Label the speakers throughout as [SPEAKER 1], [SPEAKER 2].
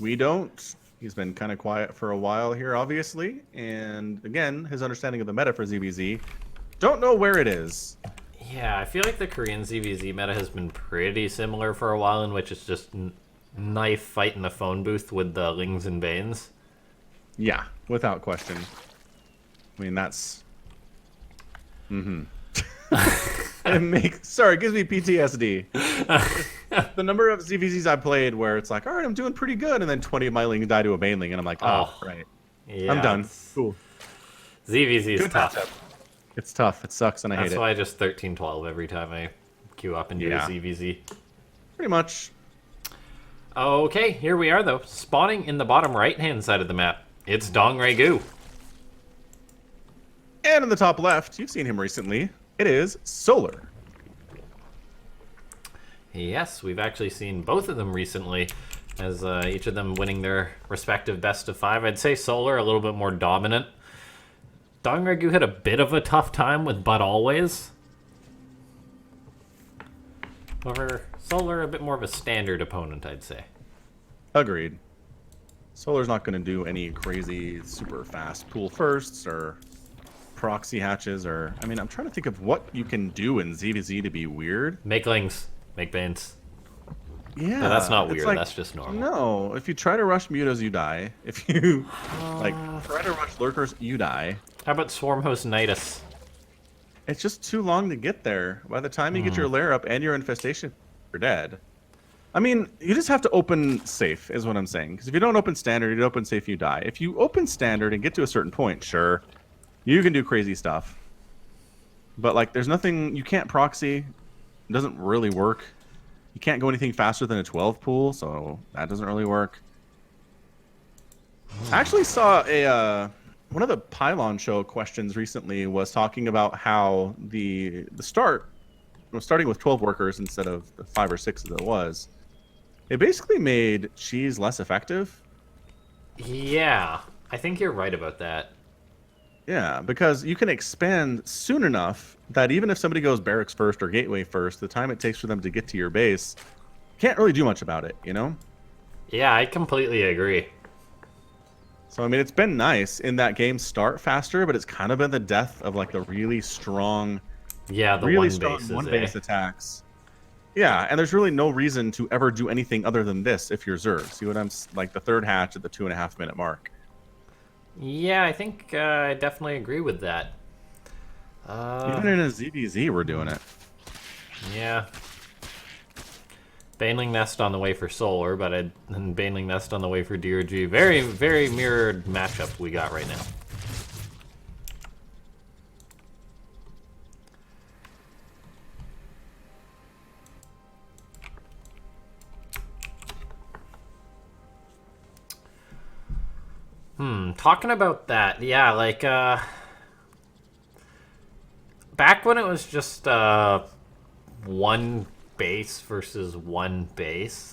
[SPEAKER 1] We don't. He's been kind of quiet for a while here, obviously. And again, his understanding of the meta for ZvZ, don't know where it is.
[SPEAKER 2] Yeah, I feel like the Korean ZvZ meta has been pretty similar for a while, in which it's just knife fight in the phone booth with the Lings and Banes.
[SPEAKER 1] Yeah, without question. I mean, that's... Mm-hmm. It gives me PTSD. The number of ZvZs I played where it's like, all right, I'm doing pretty good, and then 20 of my Lings die to a Baneling, and I'm like, oh, right.
[SPEAKER 2] Yeah,
[SPEAKER 1] I'm done. Cool.
[SPEAKER 2] ZvZ is tough.
[SPEAKER 1] Matchup. It's tough. It sucks, and I hate it.
[SPEAKER 2] That's why I just 13-12 every time I queue up and do a ZvZ.
[SPEAKER 1] Pretty much.
[SPEAKER 2] Okay, here we are, though. Spawning in the bottom right-hand side of the map. It's DongRaeGu.
[SPEAKER 1] And in the top left, you've seen him recently. It is Solar.
[SPEAKER 2] Yes, we've actually seen both of them recently, as each of them winning their respective best of 5. I'd say Solar a little bit more dominant. DongRaeGu had a bit of a tough time with But Always. However, Solar a bit more of a standard opponent, I'd say.
[SPEAKER 1] Agreed. Solar's not going to do any crazy, super fast pool firsts or proxy hatches or... I mean, I'm trying to think of what you can do in ZvZ to be weird.
[SPEAKER 2] Make Lings. Make Banes.
[SPEAKER 1] Yeah.
[SPEAKER 2] No, that's not weird.
[SPEAKER 1] Like,
[SPEAKER 2] that's just normal.
[SPEAKER 1] No. If you try to rush mutos, you die. If you try to rush lurkers, you die.
[SPEAKER 2] How about Swarm Host Nidus?
[SPEAKER 1] It's just too long to get there. By the time you get your lair up and your infestation, you're dead. I mean, you just have to open safe, is what I'm saying. Because if you don't open standard, you open safe, you die. If you open standard and get to a certain point, sure, you can do crazy stuff. But, like, there's nothing... You can't proxy. It doesn't really work. You can't go anything faster than a 12 pool, so that doesn't really work. I actually saw a... one of the Pylon Show questions recently was talking about how the start was starting with 12 workers instead of the 5 or 6 that it was. It basically made cheese less effective.
[SPEAKER 2] Yeah, I think you're right about that.
[SPEAKER 1] Yeah, because you can expand soon enough that even if somebody goes barracks first or gateway first, the time it takes for them to get to your base, can't really do much about it, you know?
[SPEAKER 2] Yeah, I completely agree.
[SPEAKER 1] So, I mean, it's been nice in that games start faster, but it's kind of been the death of, like, the really strong...
[SPEAKER 2] Yeah, the
[SPEAKER 1] really
[SPEAKER 2] strong
[SPEAKER 1] one-base attacks. Yeah, and there's really no reason to ever do anything other than this if you're Zerg. See what I'm... Like, the third hatch at the 2.5-minute mark.
[SPEAKER 2] Yeah, I think I definitely agree with that.
[SPEAKER 1] Even in a ZvZ, we're doing it.
[SPEAKER 2] Yeah. Baneling Nest on the way for Solar, but and Baneling Nest on the way for DongRaeGu. Very, very mirrored matchup we got right now. Talking about that, yeah, like, back when it was just, one base versus one base,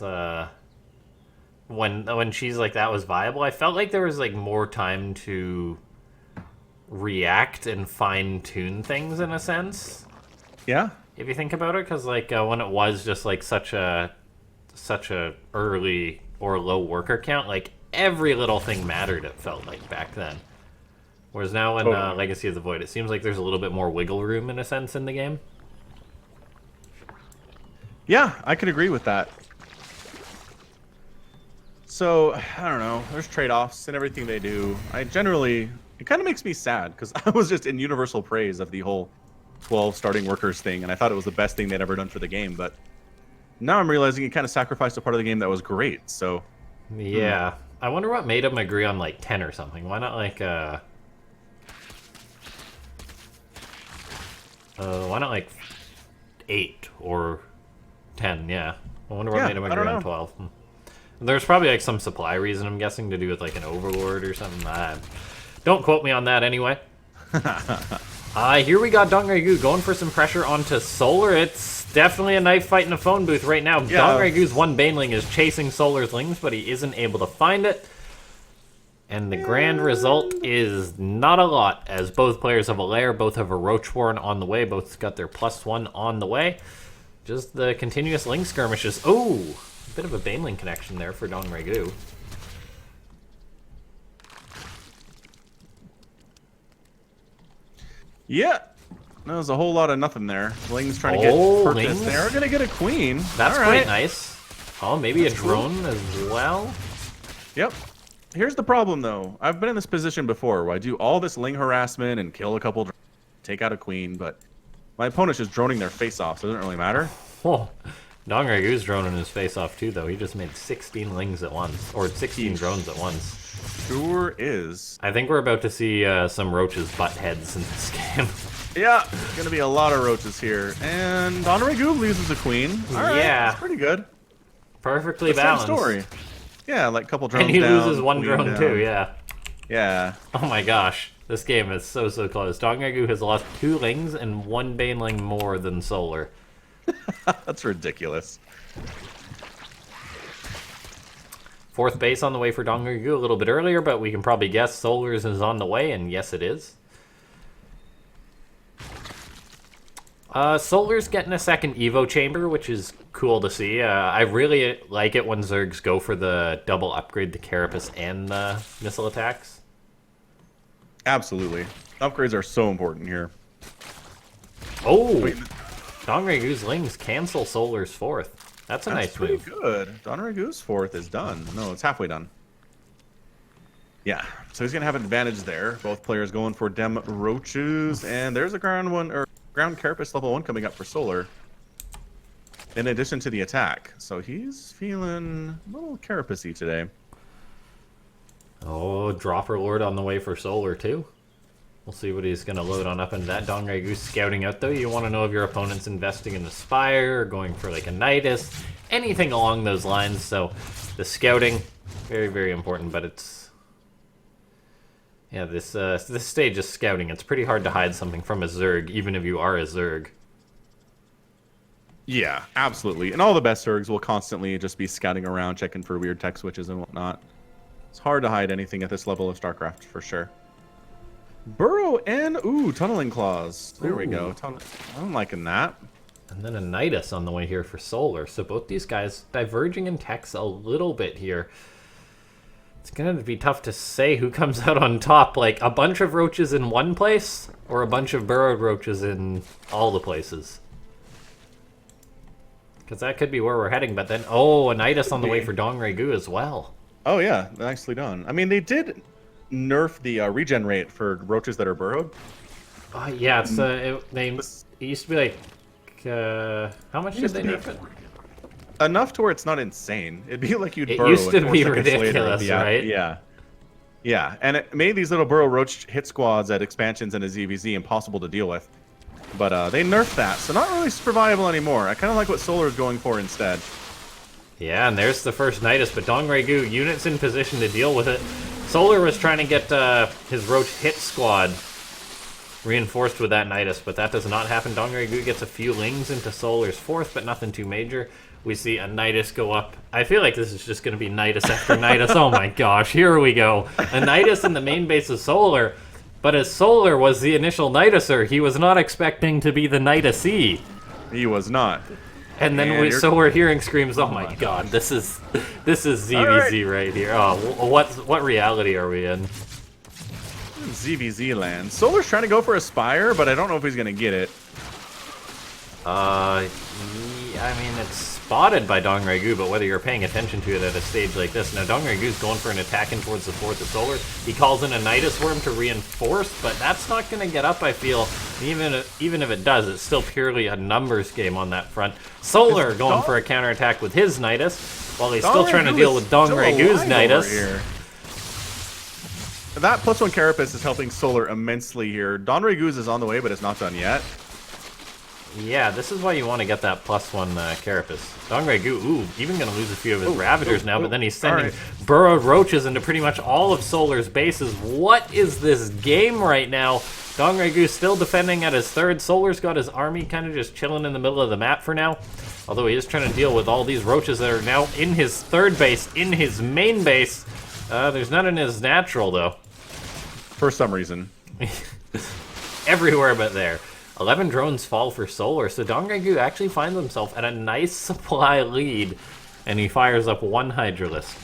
[SPEAKER 2] when cheese like that was viable, I felt like there was, like, more time to react and fine-tune things, in a sense.
[SPEAKER 1] Yeah?
[SPEAKER 2] If you think about it, because, like, when it was just, like, such a early or low worker count, like, every little thing mattered, it felt like, back then. Whereas now in Legacy of the Void, it seems like there's a little bit more wiggle room, in a sense, in the game.
[SPEAKER 1] Yeah, I could agree with that. So, I don't know. There's trade-offs in everything they do. It kind of makes me sad, because I was just in universal praise of the whole 12 starting workers thing, and I thought it was the best thing they'd ever done for the game, but now I'm realizing it kind of sacrificed a part of the game that was great, so...
[SPEAKER 2] Yeah. I wonder what made them agree on, like, 10 or something. Why not, like, why not, like, 8 or 10, yeah. I wonder what made them agree on 12. There's probably, like, some supply reason, I'm guessing, to do with, like, an overlord or something. Don't quote me on that, anyway. Here we got DongRaeGu going for some pressure onto Solar. It's definitely a knife fight in a phone booth right now. Yeah. DongRaeGu's one Baneling is chasing Solar's Lings, but he isn't able to find it. And the grand result is not a lot, as both players have a lair, both have a Roachborn on the way, both got their +1 on the way. Just the continuous Ling skirmishes. Oh, a bit of a Baneling connection there for DongRaeGu.
[SPEAKER 1] Yeah. That was a whole lot of nothing there. Ling's trying to
[SPEAKER 2] Oh,
[SPEAKER 1] get purchased.
[SPEAKER 2] Ling's?
[SPEAKER 1] They are going to get a queen.
[SPEAKER 2] That's
[SPEAKER 1] All
[SPEAKER 2] quite
[SPEAKER 1] right.
[SPEAKER 2] nice. Oh, maybe
[SPEAKER 1] That's
[SPEAKER 2] a
[SPEAKER 1] cool.
[SPEAKER 2] drone as well?
[SPEAKER 1] Yep. Here's the problem, though. I've been in this position before where I do all this Ling harassment and kill a couple, take out a queen, but my opponent's just droning their face off, so it doesn't really matter.
[SPEAKER 2] Oh, DongRaeGu's droning his face off too, though. He just made 16 Lings at once, or 16 drones at once.
[SPEAKER 1] Sure is.
[SPEAKER 2] I think we're about to see some roaches butt heads in this game.
[SPEAKER 1] Yeah, gonna be a lot of roaches here. And DongRaeGu loses a queen. All right,
[SPEAKER 2] Yeah.
[SPEAKER 1] that's pretty good.
[SPEAKER 2] Perfectly
[SPEAKER 1] Same
[SPEAKER 2] balanced.
[SPEAKER 1] story. Yeah, like a couple drones
[SPEAKER 2] And he
[SPEAKER 1] down,
[SPEAKER 2] loses one
[SPEAKER 1] queen
[SPEAKER 2] drone
[SPEAKER 1] down.
[SPEAKER 2] too, yeah.
[SPEAKER 1] Yeah.
[SPEAKER 2] Oh my gosh, this game is so close. DongRaeGu has lost 2 Lings and 1 Baneling more than Solar.
[SPEAKER 1] That's ridiculous.
[SPEAKER 2] 4th base on the way for DongRaeGu a little bit earlier, but we can probably guess Solar's is on the way, and yes it is. Solar's getting a second Evo chamber, which is cool to see. I really like it when Zergs go for the double upgrade, the Carapace and the missile attacks.
[SPEAKER 1] Absolutely. Upgrades are so important here.
[SPEAKER 2] Oh!
[SPEAKER 1] Wait.
[SPEAKER 2] DongRaeGu's Lings cancel Solar's 4th. That's a nice
[SPEAKER 1] pretty
[SPEAKER 2] move.
[SPEAKER 1] good. DongRaeGu's 4th is done. No, it's halfway done. Yeah, so he's gonna have an advantage there. Both players going for dem roaches, and there's a ground carapace level 1 coming up for Solar. In addition to the attack, so he's feeling a little carapacey today.
[SPEAKER 2] Oh, Dropper Lord on the way for Solar too. We'll see what he's going to load on up into that. DongRaeGu scouting out though. You want to know if your opponent's investing in the Spire or going for like a Nidus, anything along those lines. So the scouting, very important, but it's... Yeah, this stage is scouting. It's pretty hard to hide something from a Zerg, even if you are a Zerg.
[SPEAKER 1] Yeah, absolutely. And all the best Zergs will constantly just be scouting around, checking for weird tech switches and whatnot. It's hard to hide anything at this level of StarCraft, for sure. Burrow and, ooh, Tunneling Claws. There we go. I'm liking that.
[SPEAKER 2] And then a Nidus on the way here for Solar. So both these guys diverging in techs a little bit here. It's going to be tough to say who comes out on top. Like, a bunch of roaches in one place, or a bunch of burrowed roaches in all the places. Because that could be where we're heading, but then... Oh, a Nidus on the way for DongRaeGu as well.
[SPEAKER 1] Oh, yeah. Nicely done. I mean, they did nerf the regen rate for roaches that are burrowed.
[SPEAKER 2] Yeah, it's it used to be like... how much did they nerf it?
[SPEAKER 1] Enough to where it's not insane. It'd be like you'd
[SPEAKER 2] It
[SPEAKER 1] burrow
[SPEAKER 2] used to
[SPEAKER 1] like 4
[SPEAKER 2] be
[SPEAKER 1] seconds
[SPEAKER 2] ridiculous,
[SPEAKER 1] later.
[SPEAKER 2] right?
[SPEAKER 1] Yeah. Yeah, and it made these little burrow roach hit squads at expansions and a ZvZ impossible to deal with. But they nerfed that, so not really super viable anymore. I kind of like what Solar is going for instead.
[SPEAKER 2] Yeah, and there's the first Nidus, but DongRaeGu, units in position to deal with it. Solar was trying to get his roach hit squad reinforced with that Nidus, but that does not happen. DongRaeGu gets a few Lings into Solar's 4th, but nothing too major. We see a Nidus go up. I feel like this is just going to be Nidus after Nidus. Oh my gosh, here we go. A Nidus in the main base of Solar, but as Solar was the initial Niduser, he was not expecting to be the Nidusee.
[SPEAKER 1] He was not.
[SPEAKER 2] And then we're hearing screams. Oh my god, this is ZvZ right here. Oh, what reality are we in?
[SPEAKER 1] ZvZ land. Solar's trying to go for a Spire, but I don't know if he's going to get it.
[SPEAKER 2] I mean, it's spotted by DongRaeGu, but whether you're paying attention to it at a stage like this. Now, DongRaeGu's going for an attack in towards the 4th of Solar. He calls in a Nidus Worm to reinforce, but that's not going to get up, I feel. Even if it does, it's still purely a numbers game on that front. Solar going for a counterattack with his Nidus, while he's still trying to deal with DongRaeGu's Nidus.
[SPEAKER 1] That +1 Carapace is helping Solar immensely here. DongRaeGu's is on the way, but it's not done yet.
[SPEAKER 2] Yeah, this is why you want to get that +1 Carapace. DongRaeGu, even going to lose a few of his Ravagers now, but then he's sending burrowed roaches into pretty much all of Solar's bases. What is this game right now? DongRaeGu still defending at his 3rd. Solar's got his army kind of just chilling in the middle of the map for now. Although he is trying to deal with all these roaches that are now in his 3rd base, in his main base. There's none in his natural, though.
[SPEAKER 1] For some reason.
[SPEAKER 2] Everywhere but there. 11 drones fall for Solar, so DongRaeGu actually finds himself at a nice supply lead, and he fires up 1 Hydralisk.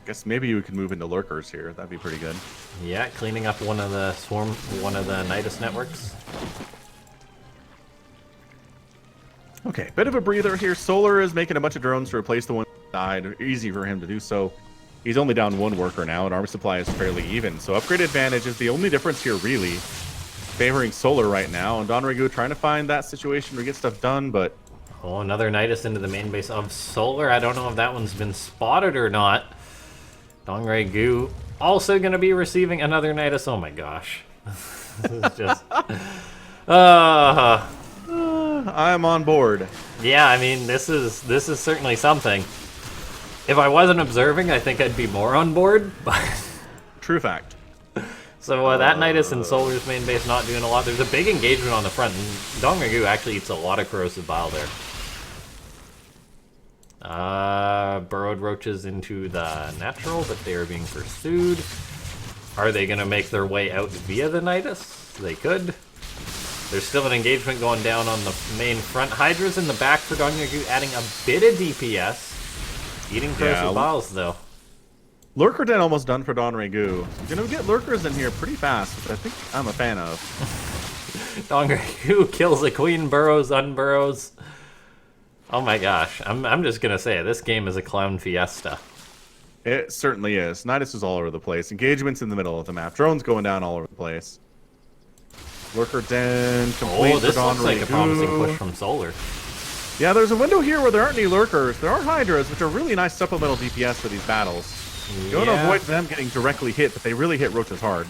[SPEAKER 1] Guess maybe you could move into lurkers here. That'd be pretty good.
[SPEAKER 2] Yeah, cleaning up one of the Nidus networks.
[SPEAKER 1] Okay, bit of a breather here. Solar is making a bunch of drones to replace the one that died. Easy for him to do so. He's only down one worker now, and armor supply is fairly even. So upgrade advantage is the only difference here, really. Favoring Solar right now, and DongRaeGu trying to find that situation to get stuff done, but...
[SPEAKER 2] Oh, another Nidus into the main base of Solar. I don't know if that one's been spotted or not. DongRaeGu also going to be receiving another Nidus. Oh my gosh. This is just...
[SPEAKER 1] I'm on board.
[SPEAKER 2] Yeah, I mean, this is certainly something. If I wasn't observing, I think I'd be more on board. But
[SPEAKER 1] True fact.
[SPEAKER 2] so that Nidus in Solar's main base not doing a lot. There's a big engagement on the front, and DongRaeGu actually eats a lot of corrosive bile there. Burrowed roaches into the natural, but they are being pursued. Are they going to make their way out via the Nidus? They could. There's still an engagement going down on the main front. Hydra's in the back for DongRaeGu, adding a bit of DPS. Eating corrosive biles, though.
[SPEAKER 1] Lurker Den almost done for DongRaeGu. You're going to get lurkers in here pretty fast, which I think I'm a fan of.
[SPEAKER 2] DongRaeGu kills a queen, burrows, unburrows. Oh my gosh, I'm just going to say it. This game is a clown fiesta.
[SPEAKER 1] It certainly is. Nidus is all over the place. Engagements in the middle of the map. Drones going down all over the place. Lurker Den complete for DongRaeGu.
[SPEAKER 2] This looks like a promising push from Solar.
[SPEAKER 1] Yeah, there's a window here where there aren't any lurkers. There are Hydras, which are really nice supplemental DPS for these battles. You want to avoid them getting directly hit, but they really hit roaches hard.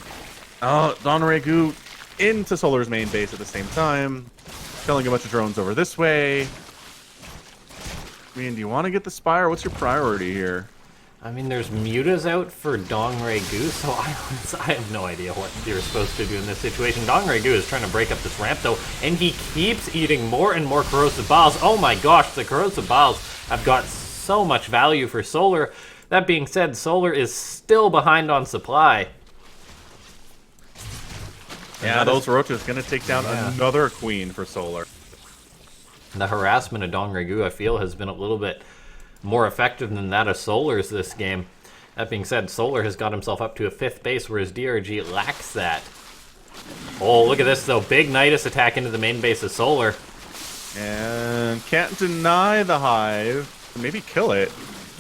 [SPEAKER 1] DongRaeGu into Solar's main base at the same time. Killing a bunch of drones over this way. I mean, do you want to get the Spire? What's your priority here?
[SPEAKER 2] I mean, there's mutas out for DongRaeGu, so I have no idea what you're supposed to do in this situation. DongRaeGu is trying to break up this ramp, though, and he keeps eating more and more corrosive biles. Oh my gosh, the corrosive biles have got so much value for Solar. That being said, Solar is still behind on supply.
[SPEAKER 1] Yeah, those roaches going to take down another queen for Solar.
[SPEAKER 2] The harassment of DongRaeGu, I feel, has been a little bit more effective than that of Solar's this game. That being said, Solar has got himself up to a 5th base, whereas DRG lacks that. Oh, look at this, though. Big Nidus attack into the main base of Solar.
[SPEAKER 1] And can't deny the hive. Maybe kill it.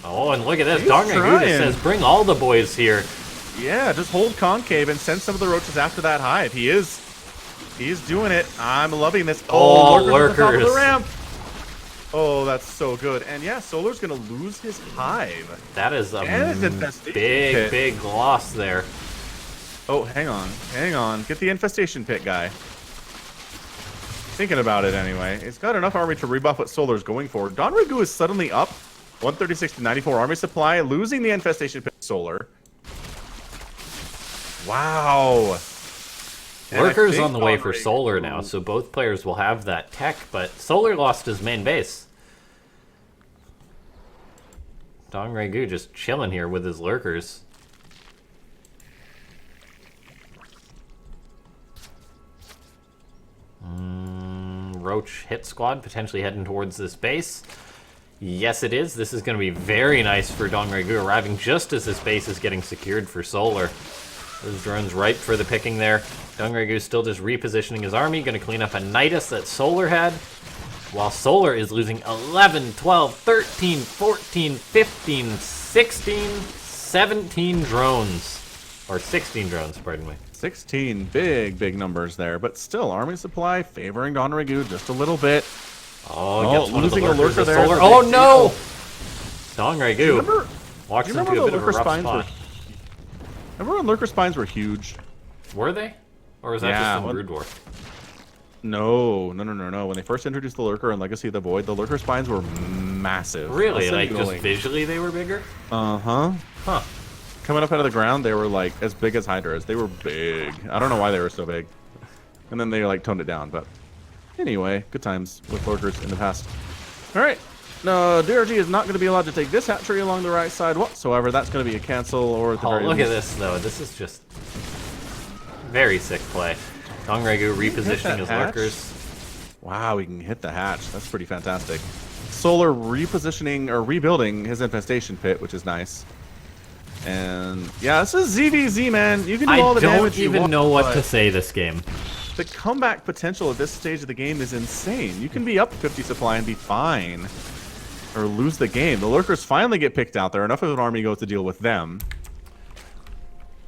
[SPEAKER 2] Oh, and look at this. DongRaeGu says, bring all the boys here.
[SPEAKER 1] Yeah, just hold concave and send some of the roaches after that hive. He's doing it. I'm loving this.
[SPEAKER 2] Oh,
[SPEAKER 1] lurkers. On the top of the ramp. Oh, that's so good. And yeah, Solar's going to lose his hive.
[SPEAKER 2] That is a big loss there.
[SPEAKER 1] Oh, hang on. Get the infestation pit guy. Thinking about it anyway. He's got enough army to rebuff what Solar's going for. DongRaeGu is suddenly up 136 to 94 army supply, losing the infestation pit Solar. Wow.
[SPEAKER 2] Lurker's on the way for Solar now, so both players will have that tech, but Solar lost his main base. DongRaeGu just chilling here with his lurkers. Roach hit squad potentially heading towards this base. Yes, it is. This is going to be very nice for DongRaeGu, arriving just as this base is getting secured for Solar. Those drones ripe for the picking there. DongRaeGu still just repositioning his army, going to clean up a Nidus that Solar had, while Solar is losing 11, 12, 13, 14, 15, 16, 17 drones. Or 16 drones, pardon me.
[SPEAKER 1] 16, big numbers there, but still, army supply favoring DongRaeGu just a little bit.
[SPEAKER 2] Oh,
[SPEAKER 1] losing a lurker there.
[SPEAKER 2] Solar. Oh no! DongRaeGu walks into a bit of a rough spot.
[SPEAKER 1] Remember when lurker spines were huge?
[SPEAKER 2] Were they? Or was that just from Brood War?
[SPEAKER 1] No. When they first introduced the lurker in Legacy of the Void, the lurker spines were massive.
[SPEAKER 2] Really? Like, just visually they were bigger?
[SPEAKER 1] Uh-huh.
[SPEAKER 2] Huh.
[SPEAKER 1] Coming up out of the ground, they were like as big as Hydras. They were big. I don't know why they were so big. And then they like toned it down, but anyway, good times with lurkers in the past. All right. No, DRG is not going to be allowed to take this hatchery along the right side whatsoever. That's going to be a cancel or at the very
[SPEAKER 2] look at this, though. This is just very sick play. DongRaeGu repositioning his lurkers.
[SPEAKER 1] Wow, he can hit the hatch. That's pretty fantastic. Solar repositioning or rebuilding his infestation pit, which is nice. And yeah, this is ZvZ, man. You can do all the damage you want.
[SPEAKER 2] I don't even know what to say this game.
[SPEAKER 1] The comeback potential at this stage of the game is insane. You can be up 50 supply and be fine. Or lose the game. The lurkers finally get picked out there. Enough of an army goes to deal with them.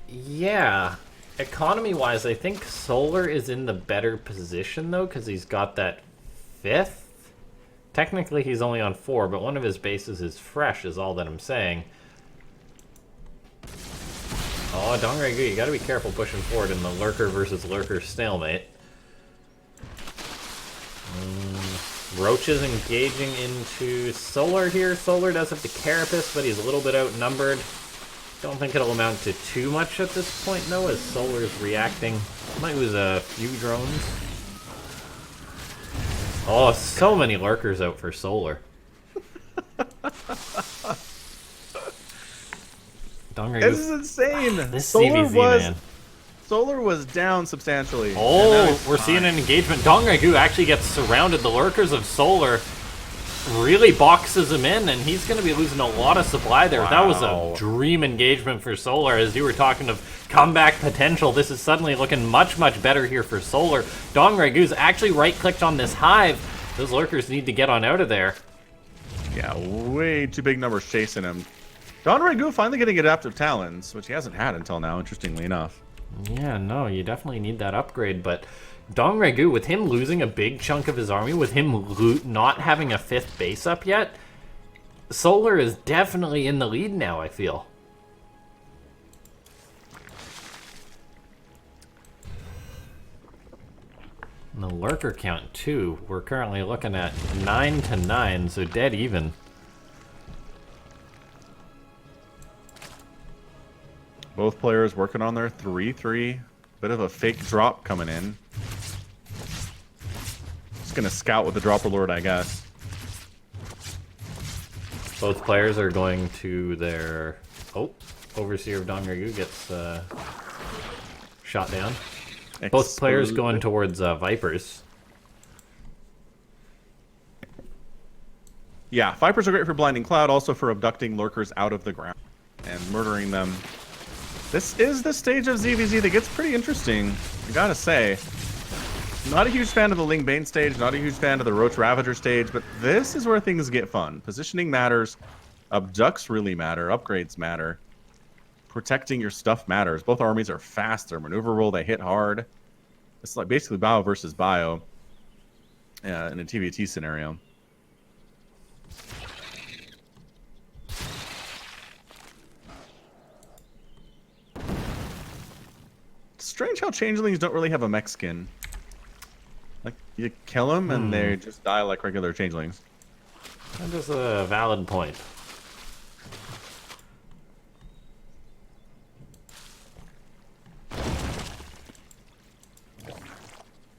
[SPEAKER 2] Yeah. Economy-wise, I think Solar is in the better position, though, because he's got that 5th. Technically, he's only on 4, but one of his bases is fresh, is all that I'm saying. Oh, DongRaeGu, you gotta be careful pushing forward in the lurker versus lurker stalemate. Roaches engaging into Solar here. Solar does have the Carapace, but he's a little bit outnumbered. Don't think it'll amount to too much at this point, though, as Solar's reacting. Might lose a few drones. Oh, so many lurkers out for Solar.
[SPEAKER 1] This is insane.
[SPEAKER 2] This ZvZ, man.
[SPEAKER 1] Solar was down substantially.
[SPEAKER 2] Oh, we're seeing an engagement. DongRaeGu actually gets surrounded. The lurkers of Solar really boxes him in, and he's going to be losing a lot of supply there. Wow. That was a dream engagement for Solar. As you were talking of comeback potential, this is suddenly looking much, much better here for Solar. DongRaeGu's actually right-clicked on this hive. Those lurkers need to get on out of there.
[SPEAKER 1] Yeah, way too big numbers chasing him. DongRaeGu finally getting adaptive talons, which he hasn't had until now, interestingly enough.
[SPEAKER 2] Yeah, no, you definitely need that upgrade, but DongRaeGu, with him losing a big chunk of his army, with him not having a 5th base up yet, Solar is definitely in the lead now, I feel. And the lurker count, too. We're currently looking at 9 to 9, so dead even.
[SPEAKER 1] Both players working on their 3-3. Bit of a fake drop coming in. Just gonna scout with the Dropper Lord, I guess.
[SPEAKER 2] Both players are going to their... Oh, Overseer of DongRaeGu gets shot down. Both players going towards Vipers.
[SPEAKER 1] Yeah, Vipers are great for Blinding Cloud, also for abducting lurkers out of the ground and murdering them. This is the stage of ZvZ that gets pretty interesting, I gotta say. Not a huge fan of the Ling Bane stage, not a huge fan of the Roach Ravager stage, but this is where things get fun. Positioning matters, abducts really matter, upgrades matter, protecting your stuff matters. Both armies are fast, they're maneuverable, they hit hard. It's like basically bio versus bio in a TVT scenario. Strange how changelings don't really have a mech skin. Like, you kill them and they just die like regular changelings.
[SPEAKER 2] That is a valid point.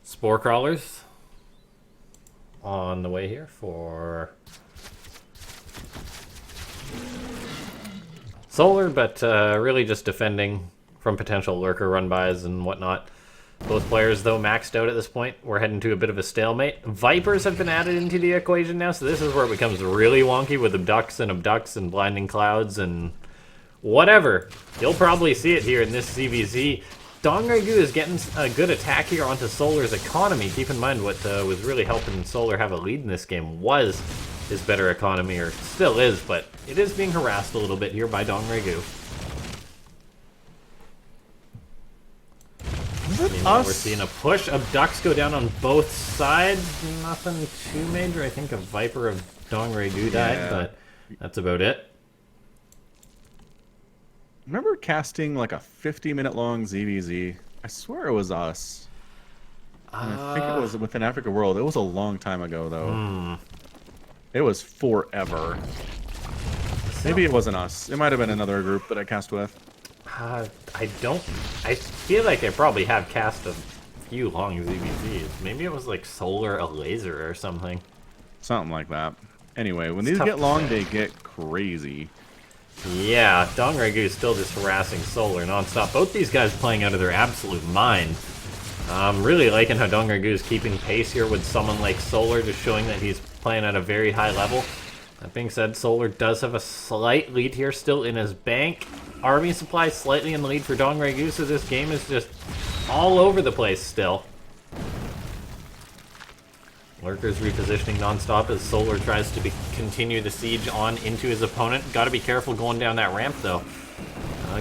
[SPEAKER 2] Spore crawlers on the way here for Solar, but really just defending from potential lurker run-bys and whatnot. Both players, though, maxed out at this point. We're heading to a bit of a stalemate. Vipers have been added into the equation now, so this is where it becomes really wonky with abducts and blinding clouds and whatever. You'll probably see it here in this ZvZ. DongRaeGu is getting a good attack here onto Solar's economy. Keep in mind what was really helping Solar have a lead in this game was his better economy, or still is, but it is being harassed a little bit here by DongRaeGu. We're seeing a push. Abducts go down on both sides. Nothing too major. I think a Viper of DongRaeGu died, but that's about it.
[SPEAKER 1] Remember casting like a 50-minute long ZvZ? I swear it was us. I think it was within Afreeca World. It was a long time ago, though. It was forever. Maybe it wasn't us. It might have been another group that I cast with.
[SPEAKER 2] I feel like I probably have cast a few long ZvZs. Maybe it was like Solar a laser or something.
[SPEAKER 1] Something like that. Anyway, when these get long, they get crazy.
[SPEAKER 2] Yeah, DongRaeGu is still just harassing Solar nonstop. Both these guys playing out of their absolute mind. I'm really liking how DongRaeGu is keeping pace here with someone like Solar, just showing that he's playing at a very high level. That being said, Solar does have a slight lead here still in his bank. Army supply slightly in the lead for DongRaeGu, so this game is just all over the place still. Lurkers repositioning nonstop as Solar tries to continue the siege on into his opponent. Gotta be careful going down that ramp though.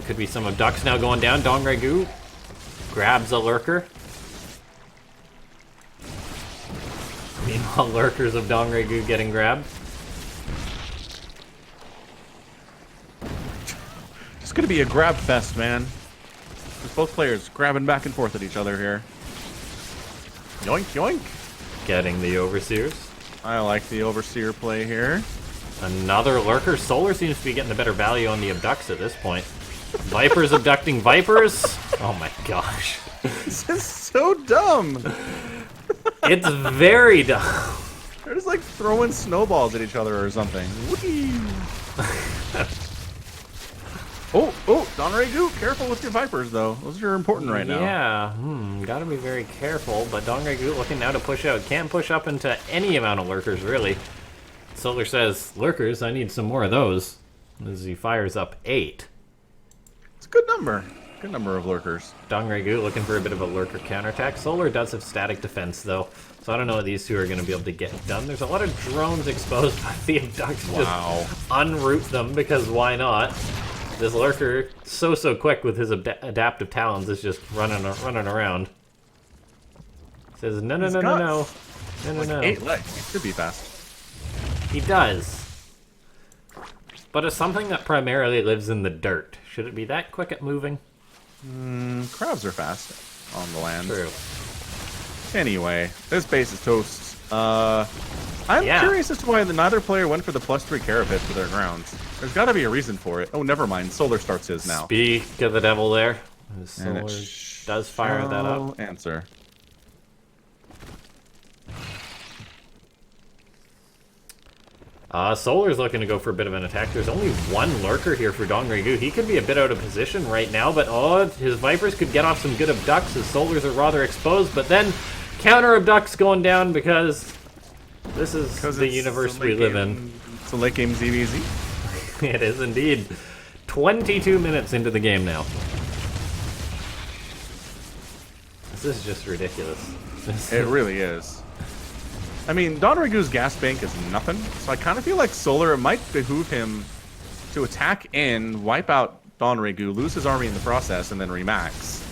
[SPEAKER 2] Could be some abducts now going down. DongRaeGu grabs a lurker. Meanwhile, lurkers of DongRaeGu getting grabbed.
[SPEAKER 1] It's gonna be a grab fest, man. There's both players grabbing back and forth at each other here. Yoink, yoink.
[SPEAKER 2] Getting the Overseers.
[SPEAKER 1] I like the Overseer play here.
[SPEAKER 2] Another lurker. Solar seems to be getting the better value on the abducts at this point. Vipers abducting Vipers. Oh my gosh.
[SPEAKER 1] This is so dumb.
[SPEAKER 2] It's very dumb.
[SPEAKER 1] They're just like throwing snowballs at each other or something. Oh, DongRaeGu, careful with your Vipers though. Those are important right now.
[SPEAKER 2] Yeah, gotta be very careful. But DongRaeGu looking now to push out. Can't push up into any amount of lurkers, really. Solar says, lurkers, I need some more of those. As he fires up 8.
[SPEAKER 1] It's a good number. Good number of lurkers.
[SPEAKER 2] DongRaeGu looking for a bit of a lurker counterattack. Solar does have static defense, though. So I don't know what these two are going to be able to get done. There's a lot of drones exposed by the abducts.
[SPEAKER 1] Wow.
[SPEAKER 2] Just unroot them, because why not? This lurker, so quick with his adaptive talons, is just running around. Says, no.
[SPEAKER 1] 8 legs. He should be fast.
[SPEAKER 2] He does. But it's something that primarily lives in the dirt. Should it be that quick at moving?
[SPEAKER 1] Crabs are fast on the land.
[SPEAKER 2] True.
[SPEAKER 1] Anyway, this base is toast. I'm curious as to why neither player went for the +3 Carapet for their grounds. There's got to be a reason for it. Oh, never mind. Solar starts his now.
[SPEAKER 2] Speak of the devil there. Solar does fire that up.
[SPEAKER 1] Answer.
[SPEAKER 2] Solar's looking to go for a bit of an attack. There's only one lurker here for DongRaeGu. He could be a bit out of position right now, but his Vipers could get off some good abducts as Solars are rather exposed, but then counter abducts going down because this is the universe we live in.
[SPEAKER 1] It's a late game ZvZ.
[SPEAKER 2] It is indeed. 22 minutes into the game now. This is just ridiculous.
[SPEAKER 1] It really is. I mean, DongRaeGu's gas bank is nothing, so I kind of feel like Solar, it might behoove him to attack in, wipe out DongRaeGu, lose his army in the process, and then remax.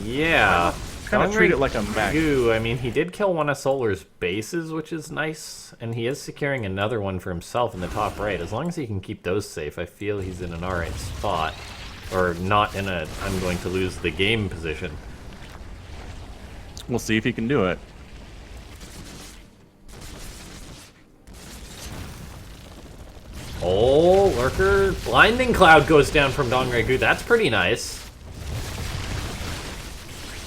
[SPEAKER 2] Yeah.
[SPEAKER 1] Kind of treat it like a mech.
[SPEAKER 2] I mean, he did kill one of Solar's bases, which is nice, and he is securing another one for himself in the top right. As long as he can keep those safe, I feel he's in an alright spot. Or not in a I'm going to lose the game position.
[SPEAKER 1] We'll see if he can do it.
[SPEAKER 2] Oh, lurker. Blinding Cloud goes down from DongRaeGu. That's pretty nice.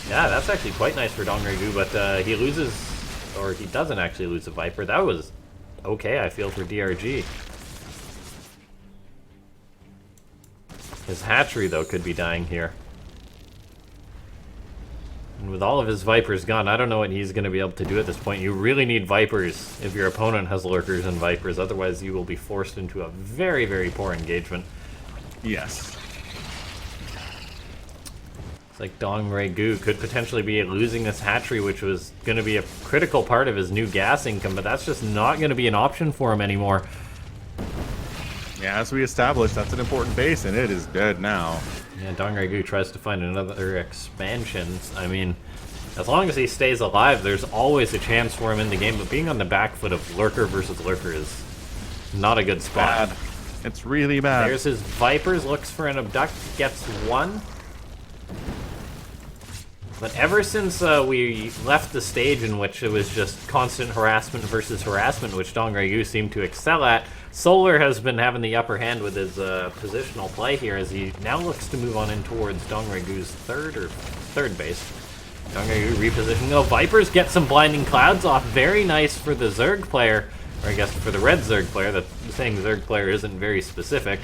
[SPEAKER 2] Yeah, that's actually quite nice for DongRaeGu, but he loses, or he doesn't actually lose a Viper. That was okay, I feel, for DRG. His hatchery, though, could be dying here. And with all of his Vipers gone, I don't know what he's going to be able to do at this point. You really need Vipers if your opponent has Lurkers and Vipers, otherwise you will be forced into a very, very poor engagement.
[SPEAKER 1] Yes.
[SPEAKER 2] It's like DongRaeGu could potentially be losing this hatchery, which was going to be a critical part of his new gas income, but that's just not going to be an option for him anymore.
[SPEAKER 1] Yeah, as we established, that's an important base, and it is dead now.
[SPEAKER 2] Yeah, DongRaeGu tries to find another expansion. I mean, as long as he stays alive, there's always a chance for him in the game, but being on the back foot of Lurker versus Lurker is not a good spot.
[SPEAKER 1] Bad. It's really bad.
[SPEAKER 2] There's his Vipers, looks for an abduct, gets one. But ever since we left the stage in which it was just constant harassment versus harassment, which DongRaeGu seemed to excel at, Solar has been having the upper hand with his positional play here as he now looks to move on in towards DongRaeGu's third base. DongRaeGu repositioning. Oh, Vipers get some Blinding Clouds off. Very nice for the Zerg player, or I guess for the red Zerg player. That saying Zerg player isn't very specific.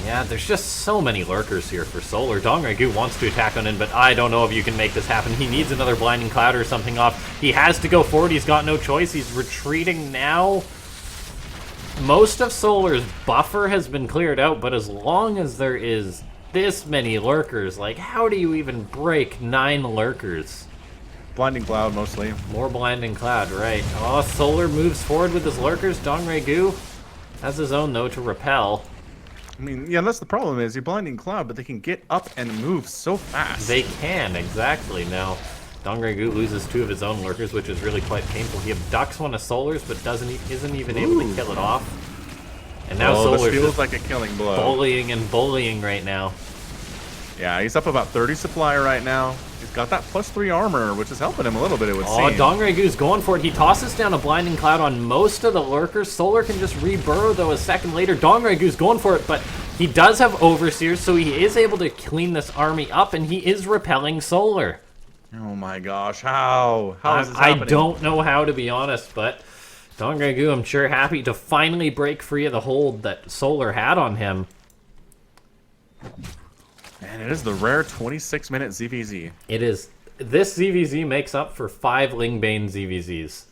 [SPEAKER 2] Yeah, there's just so many lurkers here for Solar. DongRaeGu wants to attack on in, but I don't know if you can make this happen. He needs another Blinding Cloud or something off. He has to go forward. He's got no choice. He's retreating now. Most of Solar's buffer has been cleared out, but as long as there is this many lurkers, like, how do you even break 9 lurkers?
[SPEAKER 1] Blinding Cloud, mostly.
[SPEAKER 2] More Blinding Cloud, right. Oh, Solar moves forward with his lurkers. DongRaeGu has his own, though, to repel.
[SPEAKER 1] I mean, yeah, that's the problem is you're Blinding Cloud, but they can get up and move so fast.
[SPEAKER 2] They can, exactly. Now, DongRaeGu loses 2 of his own lurkers, which is really quite painful. He abducts one of Solar's, but isn't even able to kill it off. And now Solar's
[SPEAKER 1] this feels like a killing blow.
[SPEAKER 2] bullying and bullying right now.
[SPEAKER 1] Yeah, he's up about 30 supply right now. He's got that +3 armor, which is helping him a little bit, it would seem.
[SPEAKER 2] DongRaeGu's going for it. He tosses down a Blinding Cloud on most of the lurkers. Solar can just re-burrow, though, a second later. DongRaeGu's going for it, but he does have Overseers, so he is able to clean this army up, and he is repelling Solar.
[SPEAKER 1] Oh my gosh, how? How is this happening?
[SPEAKER 2] I don't know how, to be honest, but DongRaeGu, I'm sure, happy to finally break free of the hold that Solar had on him.
[SPEAKER 1] And it is the rare 26-minute ZvZ.
[SPEAKER 2] It is. This ZvZ makes up for 5 Lingbane ZvZs.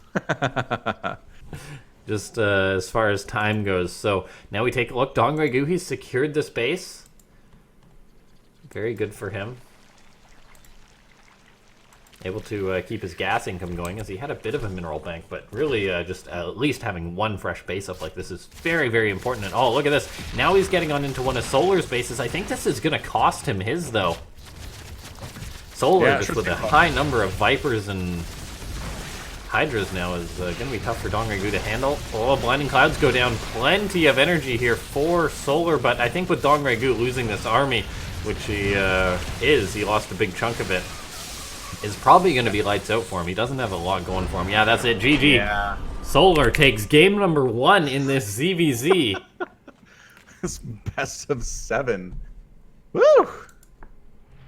[SPEAKER 2] Just as far as time goes. So now we take a look. DongRaeGu, he's secured this base. Very good for him. Able to keep his gas income going, as he had a bit of a mineral bank, but really just at least having 1 fresh base up like this is very, very important. And oh, look at this. Now he's getting on into one of Solar's bases. I think this is going to cost him his, though. Solar, just with a high number of Vipers and Hydras now, is going to be tough for DongRaeGu to handle. Oh, Blinding Clouds go down. Plenty of energy here for Solar, but I think with DongRaeGu losing this army, which he he lost a big chunk of it, is probably going to be lights out for him. He doesn't have a lot going for him. Yeah, that's it. GG.
[SPEAKER 1] Yeah.
[SPEAKER 2] Solar takes game number 1 in this ZvZ.
[SPEAKER 1] This best of 7. Woo!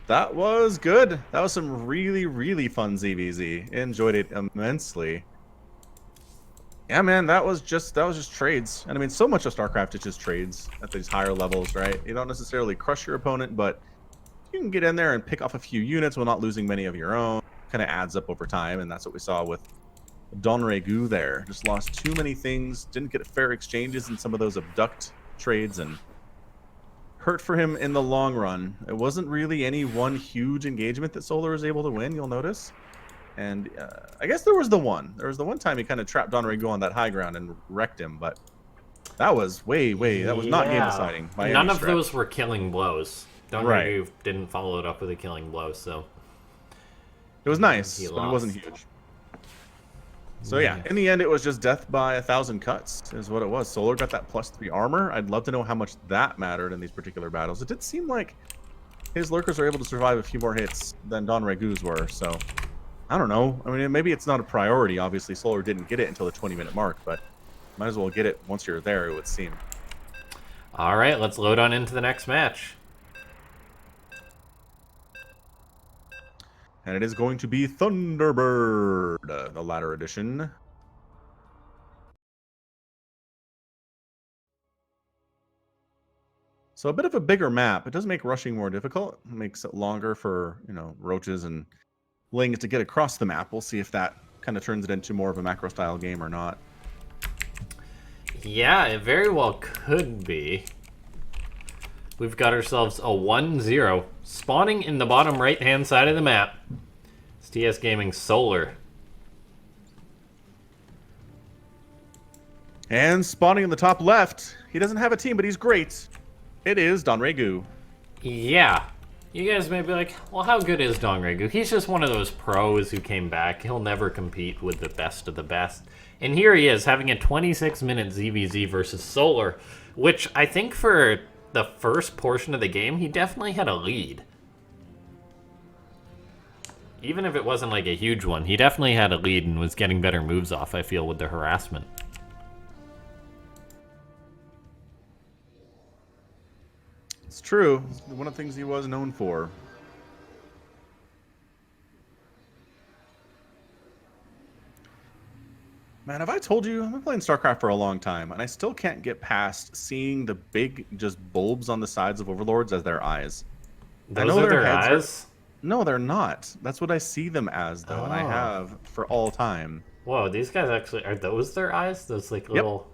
[SPEAKER 1] That was good. That was some really, really fun ZvZ. Enjoyed it immensely. Yeah, man, that was just trades. And I mean, so much of StarCraft is just trades at these higher levels, right? You don't necessarily crush your opponent, but you can get in there and pick off a few units while not losing many of your own. Kind of adds up over time, and that's what we saw with DongRaeGu there. Just lost too many things, didn't get fair exchanges in some of those abduct trades, and hurt for him in the long run. It wasn't really any one huge engagement that Solar was able to win, you'll notice. And I guess there was the one time he kind of trapped DongRaeGu on that high ground and wrecked him, but that was that was not game deciding by
[SPEAKER 2] None
[SPEAKER 1] any
[SPEAKER 2] of
[SPEAKER 1] stretch.
[SPEAKER 2] those were killing blows. DongRaeGu didn't follow it up with a killing blow, so
[SPEAKER 1] it was nice, but it wasn't huge. So yeah, in the end, it was just death by 1,000 cuts is what it was. Solar got that +3 armor. I'd love to know how much that mattered in these particular battles. It did seem like his lurkers are able to survive a few more hits than DongRaeGu's were, so I don't know. I mean, maybe it's not a priority. Obviously, Solar didn't get it until the 20-minute mark, but might as well get it once you're there, it would seem.
[SPEAKER 2] All right, let's load on into the next match.
[SPEAKER 1] And it is going to be Thunderbird, the latter edition. So a bit of a bigger map. It does make rushing more difficult. It makes it longer for, roaches and lings to get across the map. We'll see if that kind of turns it into more of a macro style game or not.
[SPEAKER 2] Yeah, it very well could be. We've got ourselves a 1-0 spawning in the bottom right-hand side of the map. It's TS Gaming Solar.
[SPEAKER 1] And spawning in the top left, he doesn't have a team, but he's great. It is DongRaeGu.
[SPEAKER 2] Yeah. You guys may be like, well, how good is DongRaeGu? He's just one of those pros who came back. He'll never compete with the best of the best. And here he is, having a 26-minute ZvZ versus Solar, which I think for the first portion of the game, he definitely had a lead. Even if it wasn't like a huge one, he definitely had a lead and was getting better moves off, I feel, with the harassment.
[SPEAKER 1] It's true. It's one of the things he was known for. Man, have I told you, I've been playing StarCraft for a long time, and I still can't get past seeing the big, just bulbs on the sides of Overlords as their eyes. I
[SPEAKER 2] Those
[SPEAKER 1] know
[SPEAKER 2] are
[SPEAKER 1] their
[SPEAKER 2] their
[SPEAKER 1] heads are...
[SPEAKER 2] eyes?
[SPEAKER 1] No, they're not. That's what I see them as, though, and I
[SPEAKER 2] Oh.
[SPEAKER 1] have for all time.
[SPEAKER 2] Whoa, these guys actually... Are those their eyes? Those, like,
[SPEAKER 1] Yep.
[SPEAKER 2] little...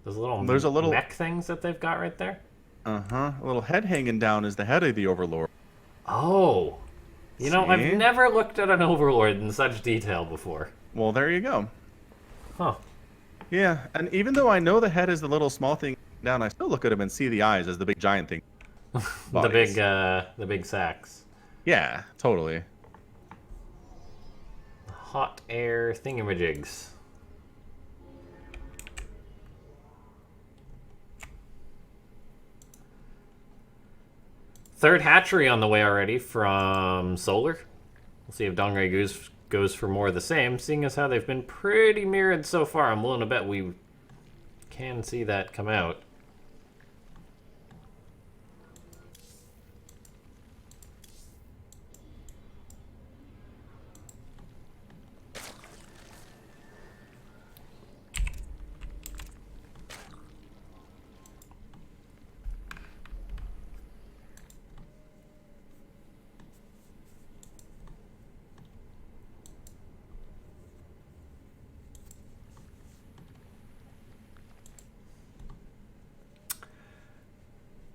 [SPEAKER 2] Those little
[SPEAKER 1] There's a little...
[SPEAKER 2] mech things that they've got right there?
[SPEAKER 1] Uh-huh. A little head hanging down is the head of the Overlord.
[SPEAKER 2] Oh. You know, I've
[SPEAKER 1] See?
[SPEAKER 2] never looked at an Overlord in such detail before.
[SPEAKER 1] Well, there you go.
[SPEAKER 2] Huh.
[SPEAKER 1] Yeah, and even though I know the head is the little small thing down, I still look at him and see the eyes as the big giant thing.
[SPEAKER 2] The big sacks.
[SPEAKER 1] Yeah, totally.
[SPEAKER 2] Hot air thingamajigs. Third hatchery on the way already from Solar. We'll see if DongRaeGu goes for more of the same. Seeing as how they've been pretty mirrored so far, I'm willing to bet we can see that come out.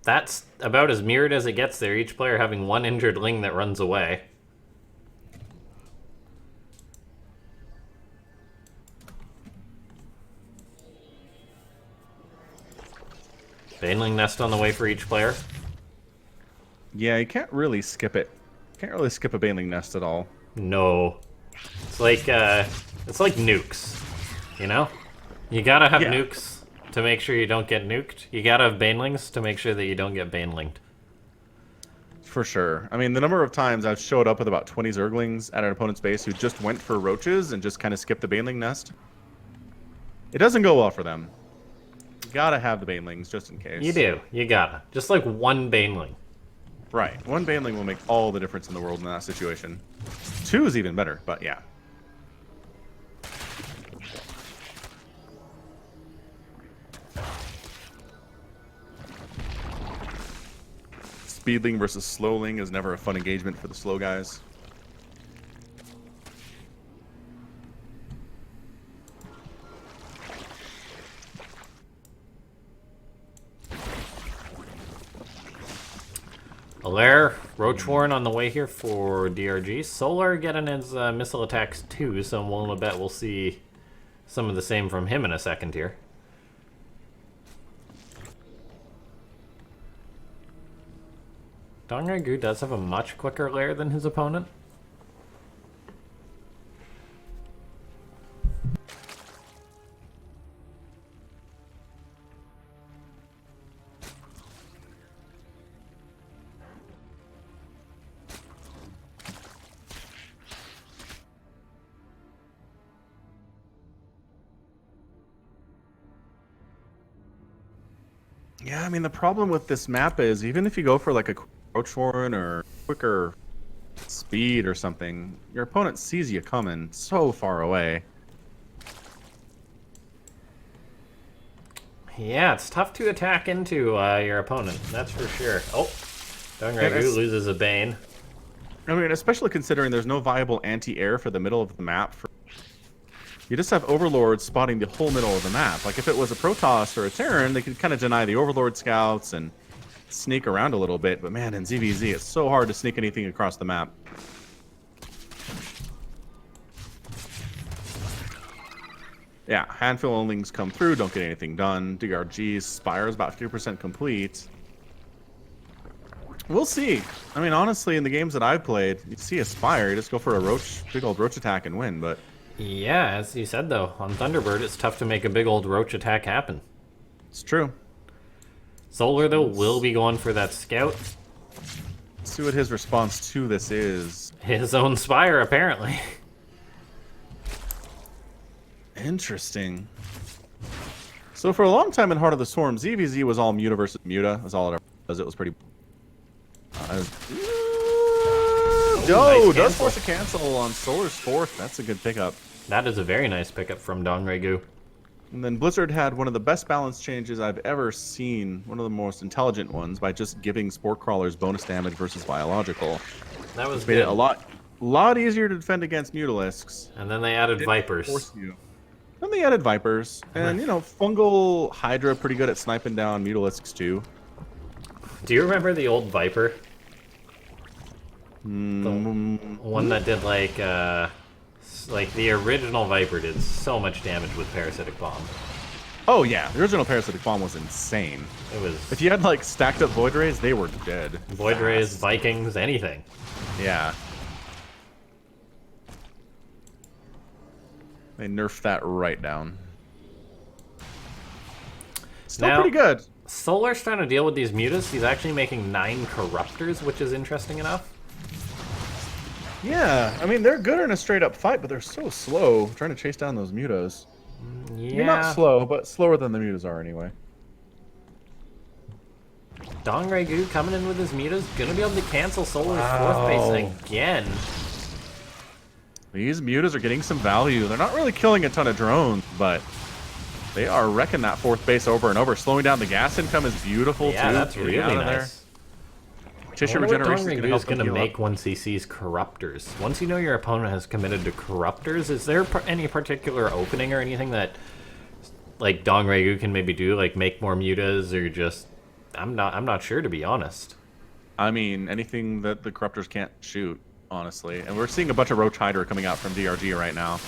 [SPEAKER 2] That's about as mirrored as it gets there, each player having one injured Ling that runs away. Baneling nest on the way for each player.
[SPEAKER 1] Yeah, you can't really skip it. Can't really skip a Baneling nest at all.
[SPEAKER 2] No. It's like nukes, you know? You gotta have nukes to make sure you don't get nuked. You gotta have banelings to make sure that you don't get banelinged.
[SPEAKER 1] For sure. I mean, the number of times I've showed up with about 20 Zerglings at an opponent's base who just went for roaches and just kind of skipped the Baneling nest. It doesn't go well for them. You gotta have the Banelings just in case.
[SPEAKER 2] You do. You gotta. Just like one baneling.
[SPEAKER 1] Right. One Baneling will make all the difference in the world in that situation. Two is even better, but yeah. Speedling versus Slowling is never a fun engagement for the slow guys.
[SPEAKER 2] Alaire, Roach Warren on the way here for DRG. Solar getting his missile attacks too, so I'm willing to bet we'll see some of the same from him in a second here. DongRaeGu does have a much quicker lair than his opponent.
[SPEAKER 1] Yeah, I mean, the problem with this map is even if you go for like a Roach Warren or quicker speed or something, your opponent sees you coming so far away.
[SPEAKER 2] Yeah, it's tough to attack into your opponent, that's for sure. Oh, DongRaeGu loses a Bane.
[SPEAKER 1] I mean, especially considering there's no viable anti-air for the middle of the map. You just have Overlords spotting the whole middle of the map. Like if it was a Protoss or a Terran, they could kind of deny the Overlord scouts and sneak around a little bit. But man, in ZvZ, it's so hard to sneak anything across the map. Yeah, handful of Lings come through, don't get anything done. DRG's Spire is about 50% complete. We'll see. I mean, honestly, in the games that I've played, you see a Spire, you just go for a big old Roach attack and win, but...
[SPEAKER 2] Yeah, as you said though, on Thunderbird it's tough to make a big old Roach attack happen.
[SPEAKER 1] It's true.
[SPEAKER 2] Solar though will be going for that scout.
[SPEAKER 1] Let's see what his response to this is.
[SPEAKER 2] His own Spire, apparently.
[SPEAKER 1] Interesting. So for a long time in Heart of the Swarm, ZvZ was all Muta versus Muta. That's all it ever was. It was pretty...
[SPEAKER 2] nice
[SPEAKER 1] does force a cancel on Solar's fourth. That's a good pickup.
[SPEAKER 2] That is a very nice pickup from DongRaeGu.
[SPEAKER 1] And then Blizzard had one of the best balance changes I've ever seen, one of the most intelligent ones, by just giving Spore Crawlers bonus damage versus biological.
[SPEAKER 2] That was
[SPEAKER 1] made
[SPEAKER 2] good.
[SPEAKER 1] it a lot easier to defend against Mutalisks.
[SPEAKER 2] And then they added Vipers.
[SPEAKER 1] Force you. Then they added Vipers, and you know, Fungal Hydra pretty good at sniping down Mutalisks too.
[SPEAKER 2] Do you remember the old Viper? The one that did like the original Viper did so much damage with Parasitic Bomb.
[SPEAKER 1] Oh yeah, the original Parasitic Bomb was insane.
[SPEAKER 2] It was.
[SPEAKER 1] If you had like stacked up Void Rays, they were dead.
[SPEAKER 2] Void Rays, Vikings, anything.
[SPEAKER 1] Yeah. They nerfed that right down. Still
[SPEAKER 2] Now,
[SPEAKER 1] pretty good.
[SPEAKER 2] Solar's trying to deal with these mutas. He's actually making 9 Corruptors, which is interesting enough.
[SPEAKER 1] Yeah, I mean, they're good in a straight-up fight, but they're so slow trying to chase down those mutas.
[SPEAKER 2] Yeah.
[SPEAKER 1] You're not slow, but slower than the mutas are anyway.
[SPEAKER 2] DongRaeGu coming in with his mutas, gonna be able to cancel Solar's 4th base again.
[SPEAKER 1] These mutas are getting some value. They're not really killing a ton of drones, but they are wrecking that 4th base over and over. Slowing down the gas income is beautiful, too.
[SPEAKER 2] Yeah, that's really
[SPEAKER 1] There.
[SPEAKER 2] nice.
[SPEAKER 1] Tissue regeneration
[SPEAKER 2] is going to make 1cc's Corruptors. Once you know your opponent has committed to Corruptors, is there any particular opening or anything that, like, DongRaeGu can maybe do, like make more mutas, or just I'm not sure, to be honest.
[SPEAKER 1] I mean, anything that the Corruptors can't shoot, honestly. And we're seeing a bunch of Roach Hydra coming out from DRG right now.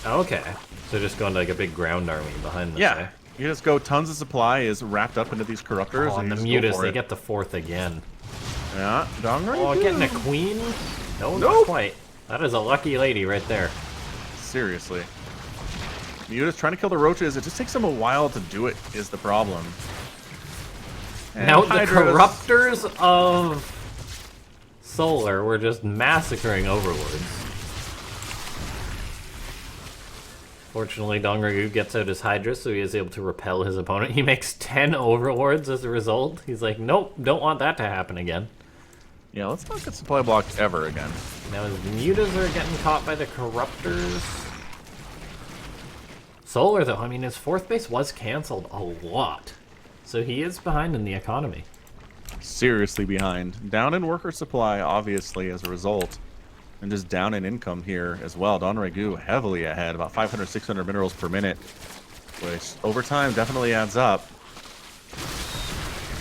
[SPEAKER 2] Okay, so just going to like a big ground army behind this guy.
[SPEAKER 1] You just go. Tons of supply is wrapped up into these Corruptors.
[SPEAKER 2] And the mutas, they get the 4th again.
[SPEAKER 1] Yeah, DongRaeGu.
[SPEAKER 2] Oh, getting a queen? No,
[SPEAKER 1] nope.
[SPEAKER 2] Not quite. That is a lucky lady right there.
[SPEAKER 1] Seriously. Muta's trying to kill the roaches. It just takes them a while to do it, is the problem. And
[SPEAKER 2] now
[SPEAKER 1] Hydras...
[SPEAKER 2] the Corruptors of Solar were just massacring Overlords. Fortunately, DongRaeGu gets out his Hydra, so he is able to repel his opponent. He makes 10 Overlords as a result. He's like, nope, don't want that to happen again.
[SPEAKER 1] Yeah, let's not get supply blocked ever again.
[SPEAKER 2] Now his mutas are getting caught by the Corruptors. Solar, though, I mean, his 4th base was canceled a lot. So he is behind in the economy.
[SPEAKER 1] Seriously behind. Down in worker supply, obviously, as a result. And just down in income here as well. DongRaeGu heavily ahead, about 500, 600 minerals per minute. Which, over time, definitely adds up.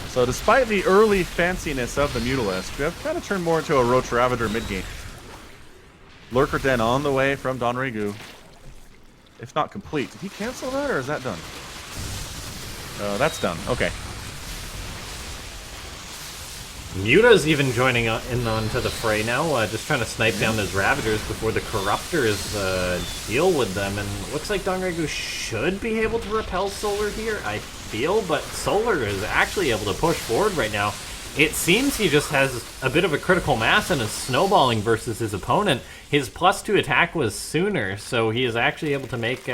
[SPEAKER 1] So despite the early fanciness of the Mutalisk, we have kind of turned more into a Roach Ravager mid-game. Lurker Den on the way from DongRaeGu. If not complete. Did he cancel that, or is that done? That's done. Okay.
[SPEAKER 2] Muta's even joining in onto the fray now, just trying to snipe down those Ravagers before the Corruptors deal with them. And looks like DongRaeGu should be able to repel Solar here, I feel, but Solar is actually able to push forward right now. It seems he just has a bit of a critical mass and is snowballing versus his opponent. His +2 attack was sooner, so he is actually able to make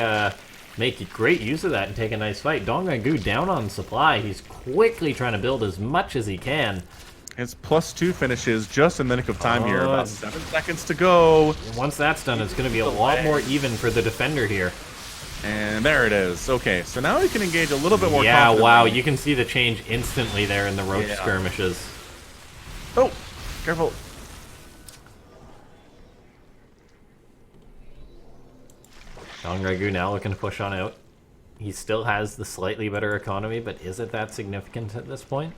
[SPEAKER 2] great use of that and take a nice fight. DongRaeGu down on supply. He's quickly trying to build as much as he can.
[SPEAKER 1] His +2 finishes just in the nick of time here. About 7 seconds to go.
[SPEAKER 2] Once that's done, it's going to be a lot more even for the defender here.
[SPEAKER 1] And there it is. Okay, so now we can engage a little bit more
[SPEAKER 2] Yeah,
[SPEAKER 1] confidently.
[SPEAKER 2] wow, you can see the change instantly there in the Roach skirmishes.
[SPEAKER 1] Oh, careful.
[SPEAKER 2] DongRaeGu now looking to push on out. He still has the slightly better economy, but is it that significant at this point?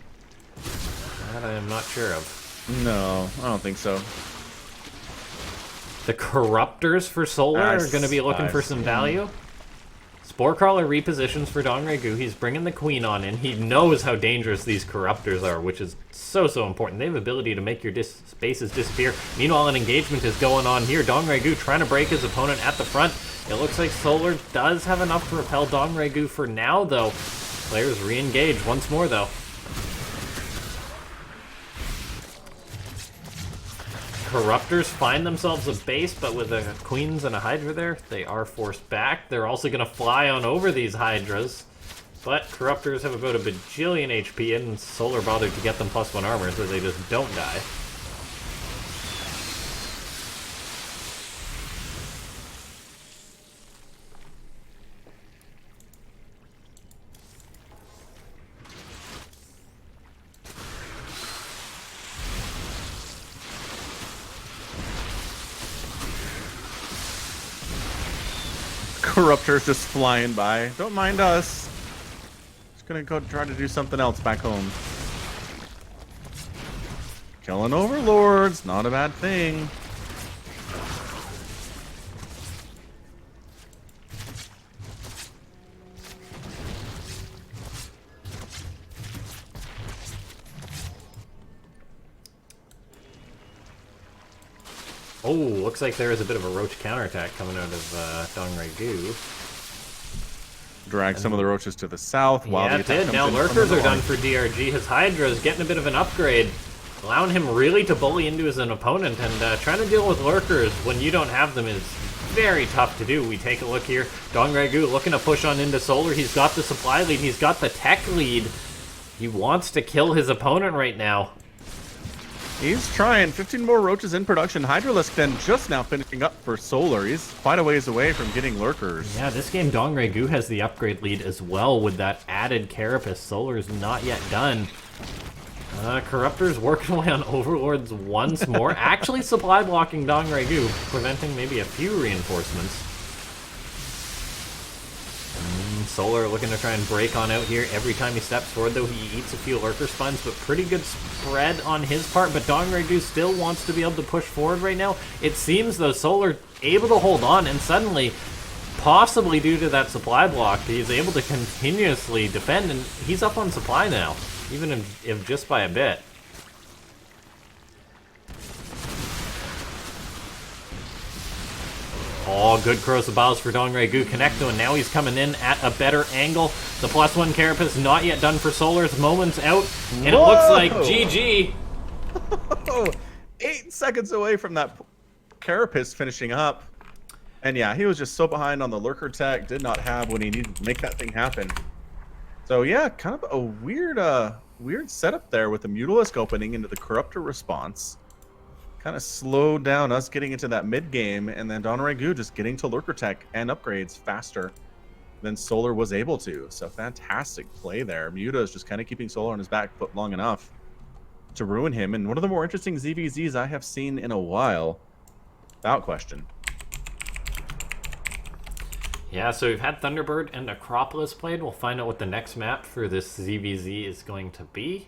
[SPEAKER 2] That I am not sure of.
[SPEAKER 1] No, I don't think so.
[SPEAKER 2] The Corruptors for Solar are going to be looking for some value. Sporecrawler repositions for DongRaeGu. He's bringing the Queen on in. He knows how dangerous these Corruptors are, which is so important. They have ability to make your spaces disappear. Meanwhile, an engagement is going on here. DongRaeGu trying to break his opponent at the front. It looks like Solar does have enough to repel DongRaeGu for now, though. Players re-engage once more, though. Corruptors find themselves a base, but with the Queens and a Hydra there, they are forced back. They're also going to fly on over these Hydras, but Corruptors have about a bajillion HP, and Solar bothered to get them +1 armor, so they just don't die.
[SPEAKER 1] Corruptors just flying by. Don't mind us. Just gonna go try to do something else back home. Killing overlords, not a bad thing.
[SPEAKER 2] Oh, looks like there is a bit of a roach counterattack coming out of DongRaeGu.
[SPEAKER 1] Drag some of the roaches to the south while the attack comes
[SPEAKER 2] Now
[SPEAKER 1] in
[SPEAKER 2] lurkers
[SPEAKER 1] from
[SPEAKER 2] are
[SPEAKER 1] the
[SPEAKER 2] done
[SPEAKER 1] north.
[SPEAKER 2] for DRG. His Hydra is getting a bit of an upgrade, allowing him really to bully into his opponent, and trying to deal with lurkers when you don't have them is very tough to do. We take a look here. DongRaeGu looking to push on into Solar. He's got the supply lead. He's got the tech lead. He wants to kill his opponent right now.
[SPEAKER 1] He's trying. 15 more roaches in production. Hydralisk then just now finishing up for Solar. He's quite a ways away from getting lurkers.
[SPEAKER 2] Yeah, this game DongRaeGu has the upgrade lead as well with that added Carapace. Solar's not yet done. Corruptor's working away on Overlords once more. Actually supply blocking DongRaeGu, preventing maybe a few reinforcements. Solar looking to try and break on out here. Every time he steps forward, though, he eats a few lurker spawns, but pretty good spread on his part. But DongRaeGu still wants to be able to push forward right now. It seems, though, Solar able to hold on, and suddenly, possibly due to that supply block, he's able to continuously defend, and he's up on supply now, even if just by a bit. Oh, good corrosive bows for DongRaeGu. Connecto, and now he's coming in at a better angle. The +1 Carapace not yet done for Solar's. Moments out, and it looks like GG.
[SPEAKER 1] 8 seconds away from that Carapace finishing up. And yeah, he was just so behind on the lurker tech, did not have what he needed to make that thing happen. So yeah, kind of a weird setup there with the Mutalisk opening into the Corruptor response. Kind of slowed down us getting into that mid game, and then DongRaeGu just getting to lurker tech and upgrades faster than Solar was able to. So fantastic play there. Muta is just kind of keeping Solar on his back foot long enough to ruin him. And one of the more interesting ZvZs I have seen in a while, without question.
[SPEAKER 2] Yeah, so we've had Thunderbird and Acropolis played. We'll find out what the next map for this ZvZ is going to be.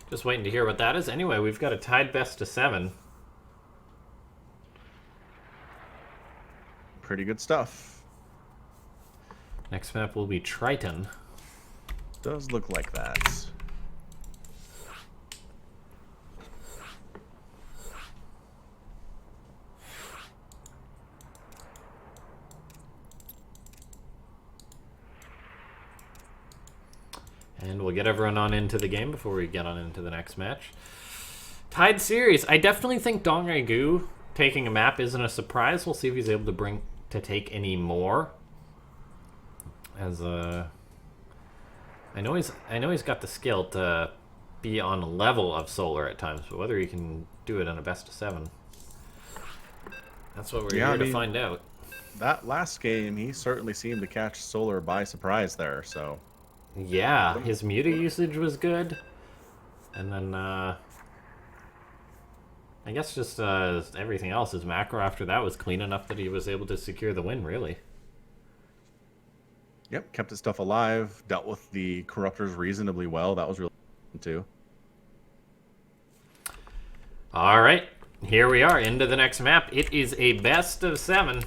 [SPEAKER 2] Just waiting to hear what that is. Anyway, we've got a tied best of 7.
[SPEAKER 1] Pretty good stuff.
[SPEAKER 2] Next map will be Triton.
[SPEAKER 1] Does look like that.
[SPEAKER 2] And we'll get everyone on into the game before we get on into the next match. Tied series. I definitely think DongRaeGu taking a map isn't a surprise. We'll see if he's able to take any more. As I know he's got the skill to be on a level of Solar at times, but whether he can do it in a best of 7, that's what we're here to find out.
[SPEAKER 1] That last game, he certainly seemed to catch Solar by surprise there. So.
[SPEAKER 2] Yeah, his Muta usage was good. And then, I guess just everything else, his macro after that was clean enough that he was able to secure the win, really.
[SPEAKER 1] Yep, kept his stuff alive, dealt with the Corruptors reasonably well. That was really too.
[SPEAKER 2] All right, here we are, into the next map. It is a best of 7.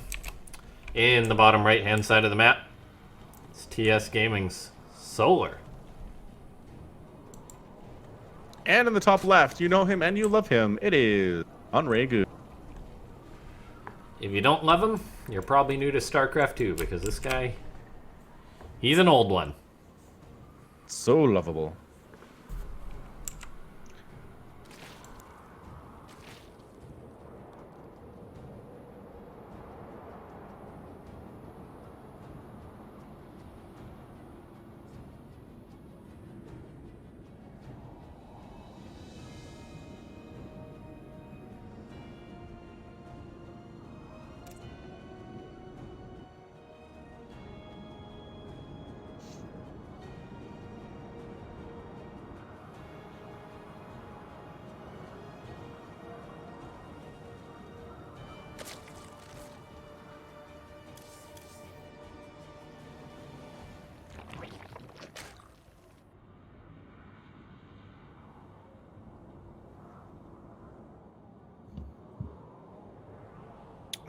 [SPEAKER 2] In the bottom right-hand side of the map, it's TS Gaming's Solar.
[SPEAKER 1] And in the top left, you know him and you love him. It is DongRaeGu.
[SPEAKER 2] If you don't love him, you're probably new to StarCraft 2, because this guy, he's an old one.
[SPEAKER 1] So lovable.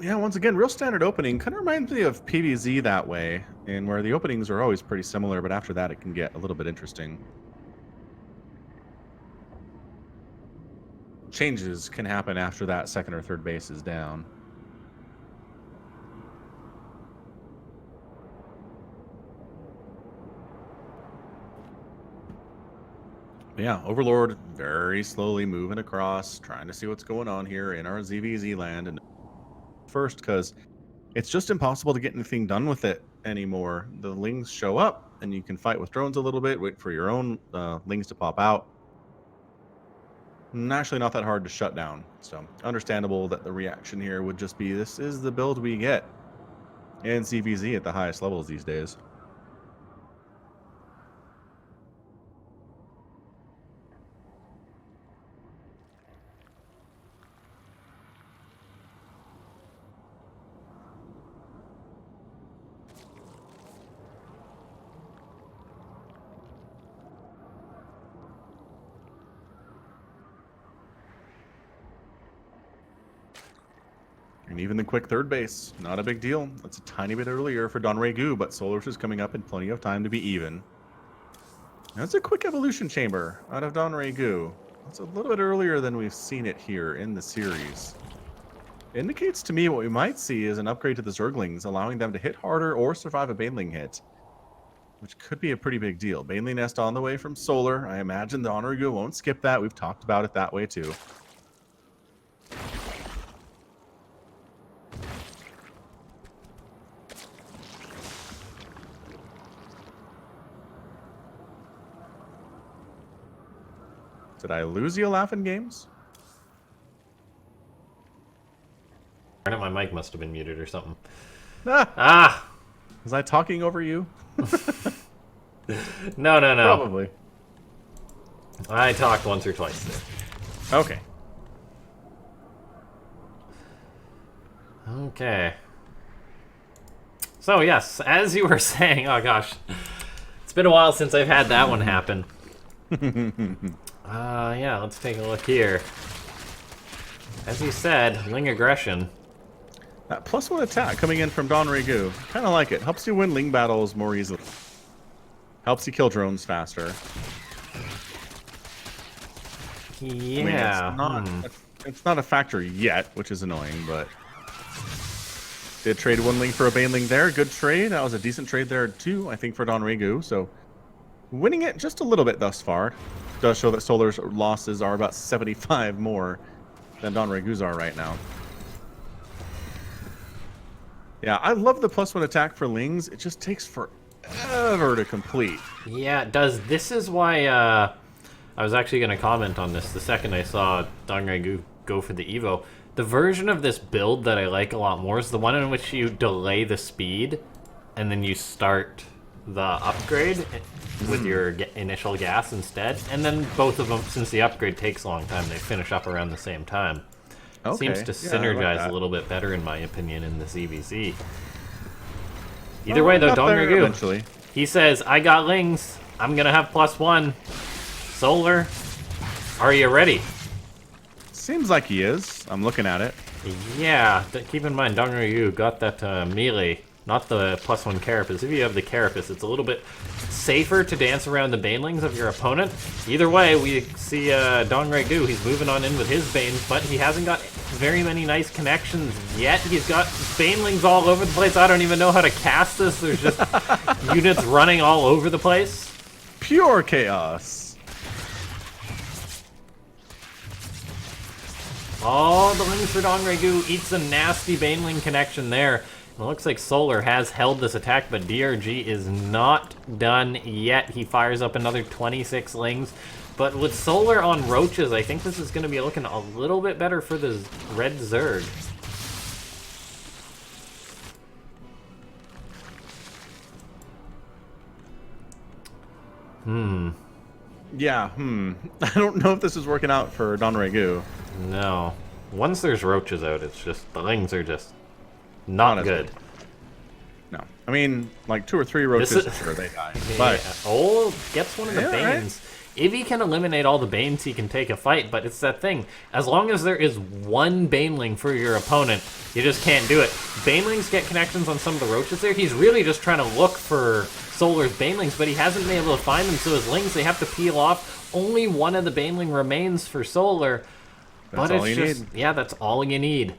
[SPEAKER 1] Yeah, once again, real standard opening. Kind of reminds me of PvZ that way, and where the openings are always pretty similar, but after that it can get a little bit interesting. Changes can happen after that second or third base is down. Yeah, Overlord very slowly moving across, trying to see what's going on here in our ZvZ land. And first, because it's just impossible to get anything done with it anymore. The lings show up, and you can fight with drones a little bit, wait for your own lings to pop out. Actually not that hard to shut down. So understandable that the reaction here would just be, this is the build we get in ZvZ at the highest levels these days. And even the quick third base, not a big deal. That's a tiny bit earlier for DongRaeGu, but Solar's is coming up in plenty of time to be even. That's a quick evolution chamber out of DongRaeGu. That's a little bit earlier than we've seen it here in the series. Indicates to me what we might see is an upgrade to the Zerglings, allowing them to hit harder or survive a Baneling hit, which could be a pretty big deal. Baneling Nest on the way from Solar. I imagine the DongRaeGu won't skip that. We've talked about it that way too. Did I lose you, LaughNgamez?
[SPEAKER 2] My mic must have been muted or something.
[SPEAKER 1] Ah! Was I talking over you?
[SPEAKER 2] No.
[SPEAKER 1] Probably.
[SPEAKER 2] I talked once or twice there.
[SPEAKER 1] Okay.
[SPEAKER 2] Okay. So, yes, as you were saying, oh gosh. It's been a while since I've had that one happen. Yeah, let's take a look here. As you said, Ling aggression.
[SPEAKER 1] That +1 attack coming in from DongRaeGu. Kind of like it. Helps you win Ling battles more easily. Helps you kill drones faster.
[SPEAKER 2] Yeah.
[SPEAKER 1] I mean, it's not a factor yet, which is annoying, but... Did trade one Ling for a Baneling there. Good trade. That was a decent trade there, too, I think, for DongRaeGu. So, winning it just a little bit thus far. Does show that Solar's losses are about 75 more than DongRaeGu's are right now. Yeah, I love the +1 attack for Lings. It just takes forever to complete.
[SPEAKER 2] Yeah, it does. This is why I was actually going to comment on this the second I saw DongRaeGu go for the Evo. The version of this build that I like a lot more is the one in which you delay the speed and then you start the upgrade with your initial gas instead. And then both of them, since the upgrade takes a long time, they finish up around the same time.
[SPEAKER 1] Okay.
[SPEAKER 2] Seems to synergize a little bit better, in my opinion, in the ZvZ. Either
[SPEAKER 1] Oh,
[SPEAKER 2] way, though,
[SPEAKER 1] got there
[SPEAKER 2] DongRaeGu,
[SPEAKER 1] eventually.
[SPEAKER 2] he says, I got Lings. I'm going to have +1. Solar, are you ready?
[SPEAKER 1] Seems like he is. I'm looking at it.
[SPEAKER 2] Yeah, keep in mind, DongRaeGu got that melee, not the +1 carapace. If you have the carapace, it's a little bit safer to dance around the banelings of your opponent. Either way, we see DongRaeGu, he's moving on in with his banes, but he hasn't got very many nice connections yet. He's got banelings all over the place. I don't even know how to cast this. There's just units running all over the place.
[SPEAKER 1] Pure chaos.
[SPEAKER 2] Oh, the Lings for DongRaeGu eats a nasty Baneling connection there. It looks like Solar has held this attack, but DRG is not done yet. He fires up another 26 Lings. But with Solar on Roaches, I think this is going to be looking a little bit better for the Red Zerg.
[SPEAKER 1] Yeah, I don't know if this is working out for DongRaeGu.
[SPEAKER 2] No. Once there's Roaches out, it's just, the Lings are just not
[SPEAKER 1] Honestly.
[SPEAKER 2] good.
[SPEAKER 1] No. I mean, like 2 or 3 roaches, sure, they die. But
[SPEAKER 2] Yeah. Oh, gets one of the
[SPEAKER 1] Yeah, right.
[SPEAKER 2] Banes. if he can eliminate all the Banes, he can take a fight, but it's that thing. As long as there is one Baneling for your opponent, you just can't do it. Banelings get connections on some of the roaches there. He's really just trying to look for Solar's Banelings, but he hasn't been able to find them, so his lings, they have to peel off. Only one of the Baneling remains for Solar.
[SPEAKER 1] That's all you need.
[SPEAKER 2] Yeah, that's all you need.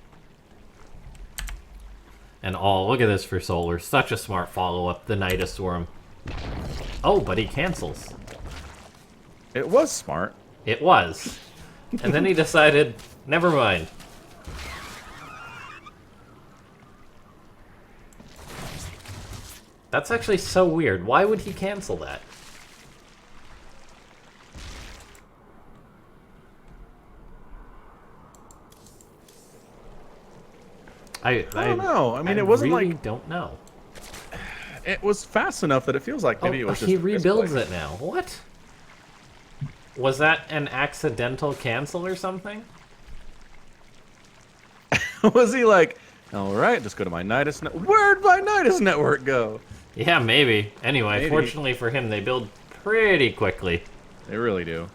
[SPEAKER 2] And oh, look at this for Solar. Such a smart follow-up, the Nidus Swarm. Oh, but he cancels.
[SPEAKER 1] It was smart.
[SPEAKER 2] It was. And then he decided, never mind. That's actually so weird. Why would he cancel that? I
[SPEAKER 1] don't know. I mean, it wasn't
[SPEAKER 2] really
[SPEAKER 1] like...
[SPEAKER 2] don't know.
[SPEAKER 1] It was fast enough that it feels like maybe it was just...
[SPEAKER 2] he rebuilds it now. What? Was that an accidental cancel or something?
[SPEAKER 1] Was he like, all right, just go to my Nidus network. Where'd my Nidus network go?
[SPEAKER 2] Yeah, maybe. Anyway,
[SPEAKER 1] Maybe.
[SPEAKER 2] Fortunately for him, they build pretty quickly.
[SPEAKER 1] They really do.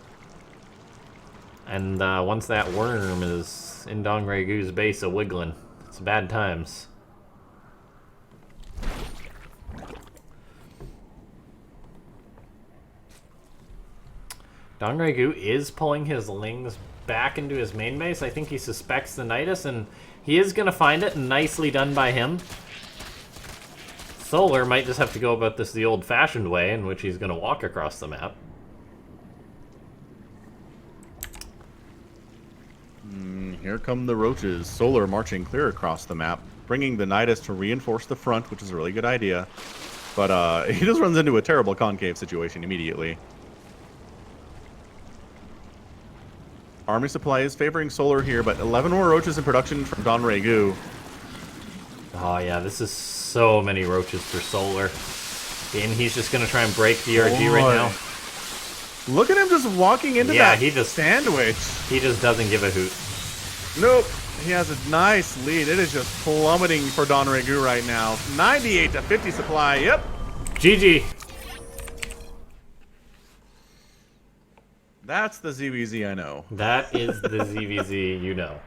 [SPEAKER 2] And once that worm is in DongRaeGu's base a-wiggling, it's bad times. DongRaeGu is pulling his lings back into his main base. I think he suspects the Nidus, and he is going to find it. Nicely done by him. Solar might just have to go about this the old-fashioned way, in which he's going to walk across the map.
[SPEAKER 1] Here come the roaches. Solar marching clear across the map, bringing the Nidus to reinforce the front, which is a really good idea. But he just runs into a terrible concave situation immediately. Army supply is favoring Solar here, but 11 more roaches in production from DongRaeGu.
[SPEAKER 2] Oh yeah, this is so many roaches for Solar. And he's just going to try and break the RG right now.
[SPEAKER 1] Look at him just walking into that sandwich.
[SPEAKER 2] He just doesn't give a hoot.
[SPEAKER 1] Nope. He has a nice lead. It is just plummeting for DongRaeGu right now. 98 to 50 supply. Yep.
[SPEAKER 2] GG.
[SPEAKER 1] That's the ZvZ I know.
[SPEAKER 2] That is the ZvZ you know.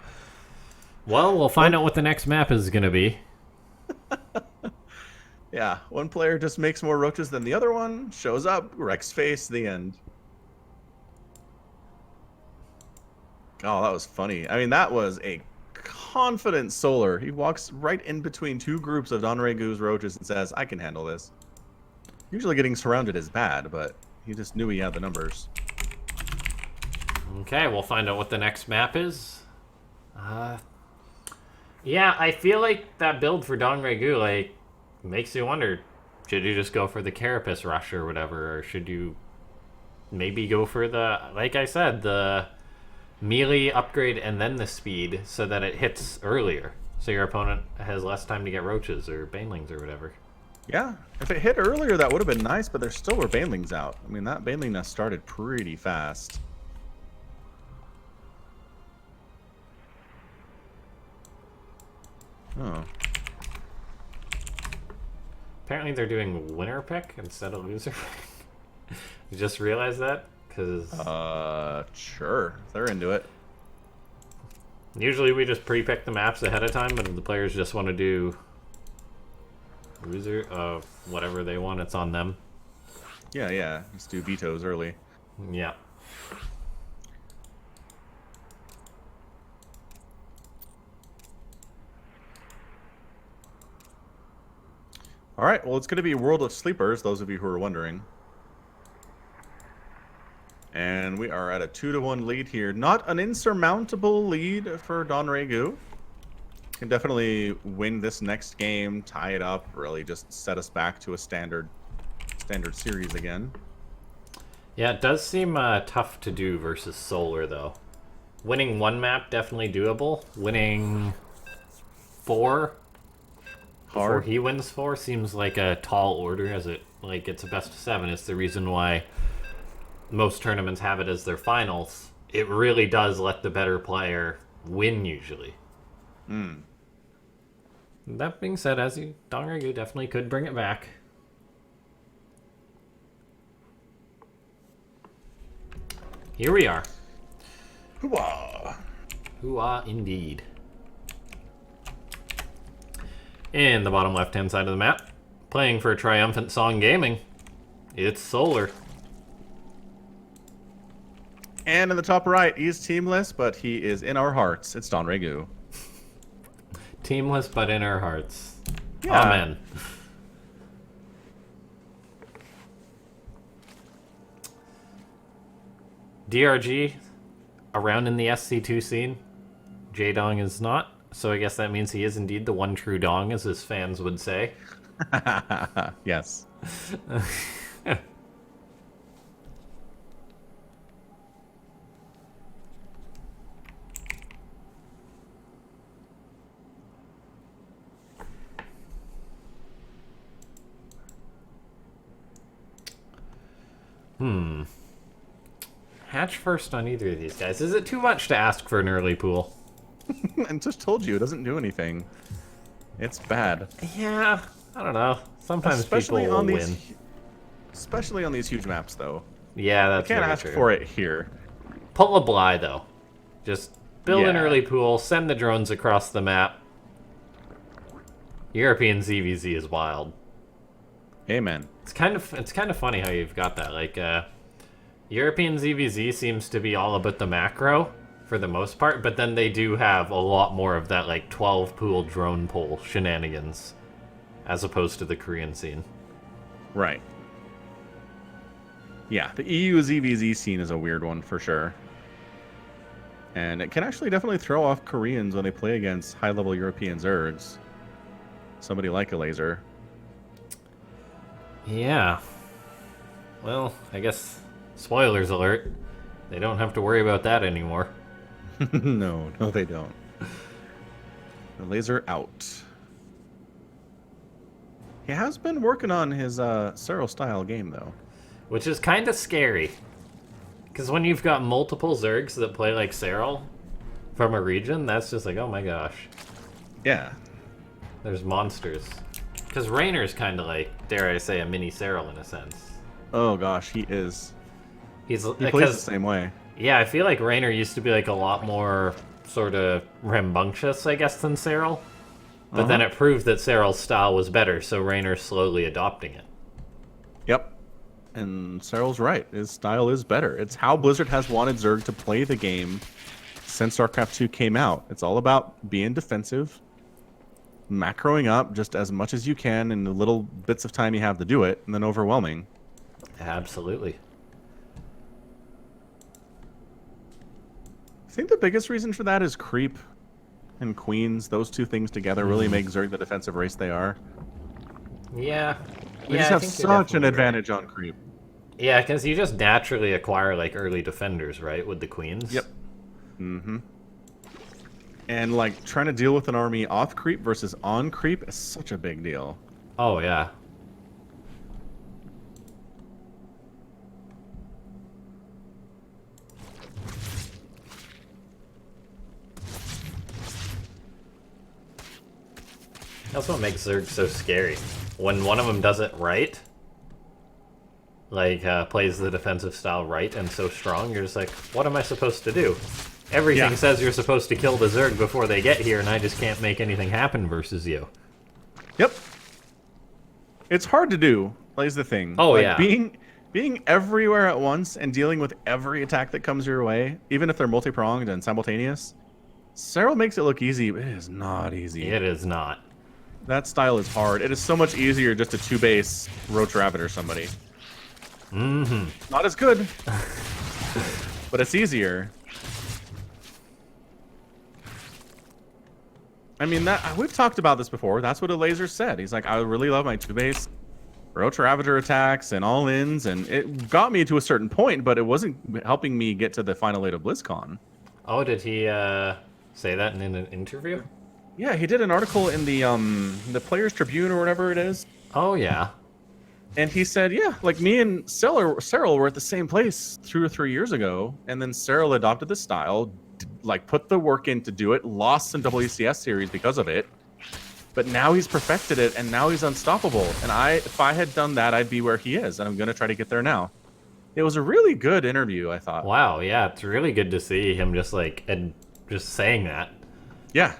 [SPEAKER 2] Well, we'll find out what the next map is going to be.
[SPEAKER 1] Yeah, one player just makes more roaches than the other one, shows up, wrecks face, the end. Oh, that was funny. I mean, that was a confident Solar. He walks right in between two groups of DongRaeGu's roaches and says, I can handle this. Usually getting surrounded is bad, but he just knew he had the numbers.
[SPEAKER 2] Okay, we'll find out what the next map is. Yeah, I feel like that build for DongRaeGu, like, makes you wonder, should you just go for the Carapace rush or whatever, or should you maybe go for the, like I said, the melee upgrade and then the speed so that it hits earlier, so your opponent has less time to get roaches or banelings or whatever.
[SPEAKER 1] Yeah, if it hit earlier, that would have been nice, but there still were banelings out. I mean, that baneling nest started pretty fast. Oh.
[SPEAKER 2] Apparently they're doing winner pick instead of loser pick. You just realized that? Because
[SPEAKER 1] sure. They're into it.
[SPEAKER 2] Usually we just pre-pick the maps ahead of time, but if the players just want to do loser of whatever they want, it's on them.
[SPEAKER 1] Yeah, yeah. Let's do vetoes early.
[SPEAKER 2] Yeah.
[SPEAKER 1] All right, well, it's going to be World of Sleepers, those of you who are wondering. And we are at a 2-1 lead here. Not an insurmountable lead for DongRaeGu. Can definitely win this next game, tie it up, really just set us back to a standard series again.
[SPEAKER 2] Yeah, it does seem tough to do versus Solar, though. Winning one map, definitely doable. Winning 4... before he wins 4 seems like a tall order, as it like it's a best of 7. It's the reason why most tournaments have it as their finals. It really does let the better player win usually. That being said, DongRaeGu definitely could bring it back. Here we are.
[SPEAKER 1] Hoo-ah.
[SPEAKER 2] Hoo-ah, indeed. In the bottom left-hand side of the map, playing for Triumphant Song Gaming, it's Solar.
[SPEAKER 1] And in the top right, he's teamless, but he is in our hearts. It's DongRaeGu.
[SPEAKER 2] Teamless, but in our hearts.
[SPEAKER 1] Yeah.
[SPEAKER 2] Amen. DRG, around in the SC2 scene. J-Dong is not, so I guess that means he is indeed the one true Dong, as his fans would say.
[SPEAKER 1] Yes.
[SPEAKER 2] Hatch first on either of these guys. Is it too much to ask for an early pool?
[SPEAKER 1] I just told you, it doesn't do anything. It's bad.
[SPEAKER 2] Yeah, I don't know. Sometimes
[SPEAKER 1] Especially
[SPEAKER 2] people will
[SPEAKER 1] on these,
[SPEAKER 2] win.
[SPEAKER 1] especially on these huge maps, though.
[SPEAKER 2] Yeah, that's
[SPEAKER 1] You can't
[SPEAKER 2] very
[SPEAKER 1] ask
[SPEAKER 2] true.
[SPEAKER 1] for it here.
[SPEAKER 2] Pull a Bly, though. Just build an
[SPEAKER 1] Yeah.
[SPEAKER 2] early pool, send the drones across the map. European ZvZ is wild.
[SPEAKER 1] Amen.
[SPEAKER 2] It's kind of funny how you've got that. Like, European ZvZ seems to be all about the macro for the most part, but then they do have a lot more of that, like, 12 pool drone pull shenanigans, as opposed to the Korean scene.
[SPEAKER 1] Right. Yeah, the EU ZvZ scene is a weird one for sure. And it can actually definitely throw off Koreans when they play against high-level European Zergs. Somebody like a laser.
[SPEAKER 2] Yeah. Well, I guess, spoilers alert, they don't have to worry about that anymore.
[SPEAKER 1] No, they don't. The laser out. He has been working on his Cyril style game, though.
[SPEAKER 2] Which is kind of scary. Because when you've got multiple Zergs that play like Cyril from a region, that's just like, oh my gosh.
[SPEAKER 1] Yeah.
[SPEAKER 2] There's monsters. Because Raynor's kind of like, dare I say, a mini Cyril in a sense.
[SPEAKER 1] Oh gosh, he is.
[SPEAKER 2] He
[SPEAKER 1] He plays the same way.
[SPEAKER 2] Yeah, I feel like Raynor used to be like a lot more sort of rambunctious, I guess, than Cyril. But then it proved that Cyril's style was better, so Raynor's slowly adopting it.
[SPEAKER 1] Yep. And Cyril's right. His style is better. It's how Blizzard has wanted Zerg to play the game since StarCraft 2 came out. It's all about being defensive, macroing up just as much as you can in the little bits of time you have to do it, and then overwhelming.
[SPEAKER 2] Absolutely.
[SPEAKER 1] I think the biggest reason for that is creep and queens. Those two things together really make Zerg the defensive race they are.
[SPEAKER 2] Yeah.
[SPEAKER 1] We
[SPEAKER 2] yeah,
[SPEAKER 1] just
[SPEAKER 2] I
[SPEAKER 1] have
[SPEAKER 2] think you're
[SPEAKER 1] such an
[SPEAKER 2] definitely
[SPEAKER 1] advantage on creep.
[SPEAKER 2] right. Yeah, because you just naturally acquire like early defenders, right, with the queens.
[SPEAKER 1] Yep. Mm-hmm. And like trying to deal with an army off creep versus on creep is such a big deal.
[SPEAKER 2] Oh yeah. That's what makes Zerg so scary. When one of them does it right, like plays the defensive style right and so strong, you're just like, what am I supposed to do? Everything
[SPEAKER 1] Yeah.
[SPEAKER 2] says you're supposed to kill the Zerg before they get here, and I just can't make anything happen versus you.
[SPEAKER 1] Yep. It's hard to do, is the thing.
[SPEAKER 2] Oh,
[SPEAKER 1] like,
[SPEAKER 2] yeah.
[SPEAKER 1] Being everywhere at once and dealing with every attack that comes your way, even if they're multi-pronged and simultaneous, Cyril makes it look easy, but it is not easy.
[SPEAKER 2] It is not.
[SPEAKER 1] That style is hard. It is so much easier just to two-base Roach Rabbit or somebody.
[SPEAKER 2] Mm-hmm.
[SPEAKER 1] Not as good, but it's easier. I mean, we've talked about this before. That's what a laser said. He's like, I really love my two-base Roach Ravager attacks and all-ins, and it got me to a certain point, but it wasn't helping me get to the final 8 of BlizzCon.
[SPEAKER 2] Oh, did he say that in an interview?
[SPEAKER 1] Yeah, he did an article in the Players Tribune or whatever it is,
[SPEAKER 2] Oh, yeah.
[SPEAKER 1] and he said, yeah, like me and Cyril were at the same place 2 or 3 years ago, and then Cyril adopted the style, like put the work in to do it, lost some WCS series because of it, but now he's perfected it, and now he's unstoppable. And if I had done that, I'd be where he is, and I'm gonna try to get there now. It was a really good interview, I thought.
[SPEAKER 2] Wow, yeah, it's really good to see him just like and just saying that.
[SPEAKER 1] Yeah.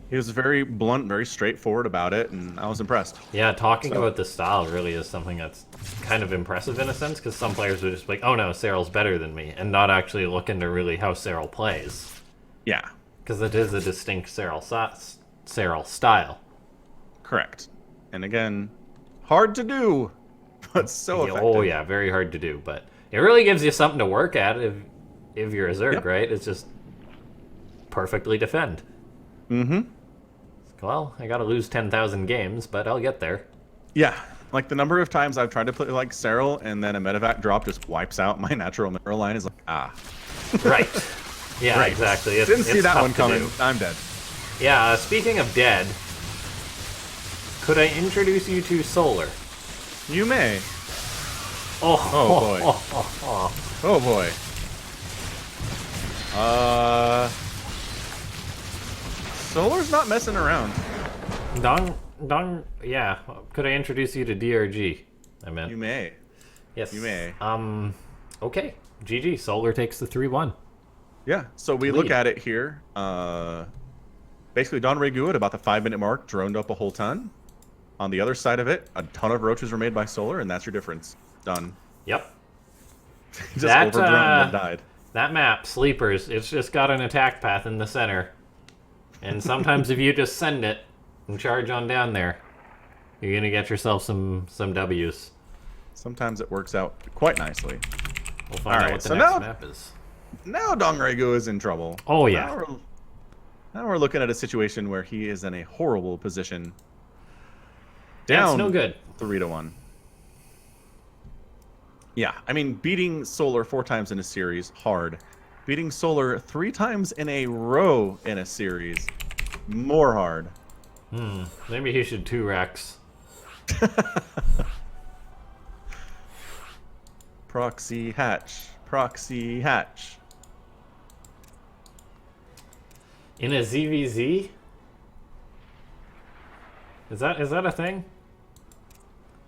[SPEAKER 1] He was very blunt, very straightforward about it, and I was impressed.
[SPEAKER 2] Yeah, talking about the style really is something that's kind of impressive in a sense, because some players would just be like, oh no, Cyril's better than me, and not actually look into really how Cyril plays.
[SPEAKER 1] Yeah.
[SPEAKER 2] Because it is a distinct Cyril style.
[SPEAKER 1] Correct. And again, hard to do, but so effective.
[SPEAKER 2] Oh yeah, very hard to do, but it really gives you something to work at if you're a Zerg,
[SPEAKER 1] Yep.
[SPEAKER 2] right? It's just perfectly defend.
[SPEAKER 1] Mm-hmm.
[SPEAKER 2] Well, I gotta lose 10,000 games, but I'll get there.
[SPEAKER 1] Yeah. Like the number of times I've tried to play like Cyril and then a medevac drop just wipes out my natural mineral line is like, ah.
[SPEAKER 2] Right. Yeah,
[SPEAKER 1] Right.
[SPEAKER 2] exactly.
[SPEAKER 1] Didn't see that
[SPEAKER 2] tough
[SPEAKER 1] one
[SPEAKER 2] to
[SPEAKER 1] coming.
[SPEAKER 2] do.
[SPEAKER 1] I'm dead.
[SPEAKER 2] Yeah, speaking of dead, could I introduce you to Solar?
[SPEAKER 1] You may.
[SPEAKER 2] Oh,
[SPEAKER 1] Oh, boy. Oh boy. Solar's not messing around.
[SPEAKER 2] yeah. Could I introduce you to DRG? I meant.
[SPEAKER 1] You may.
[SPEAKER 2] Yes.
[SPEAKER 1] You may.
[SPEAKER 2] Okay. GG. Solar takes the 3-1.
[SPEAKER 1] Yeah. So we look at it here. Basically, DongRaeGu at about the 5-minute mark droned up a whole ton. On the other side of it, a ton of roaches were made by Solar, and that's your difference. Done.
[SPEAKER 2] Yep.
[SPEAKER 1] Just overdroned and died.
[SPEAKER 2] That map, Sleepers, it's just got an attack path in the center. And sometimes if you just send it and charge on down there, you're going to get yourself some W's.
[SPEAKER 1] Sometimes it works out quite nicely.
[SPEAKER 2] We'll find out what the
[SPEAKER 1] so
[SPEAKER 2] next
[SPEAKER 1] now-
[SPEAKER 2] map is.
[SPEAKER 1] Now DongRaeGu is in trouble.
[SPEAKER 2] Oh, yeah.
[SPEAKER 1] Now we're looking at a situation where he is in a horrible position.
[SPEAKER 2] Yeah,
[SPEAKER 1] Down
[SPEAKER 2] it's no good.
[SPEAKER 1] 3-1. Yeah, I mean, beating Solar 4 times in a series, hard. Beating Solar 3 times in a row in a series, more hard.
[SPEAKER 2] Maybe he should 2-Rex.
[SPEAKER 1] Proxy hatch. Proxy hatch.
[SPEAKER 2] In a ZvZ? Is that a thing?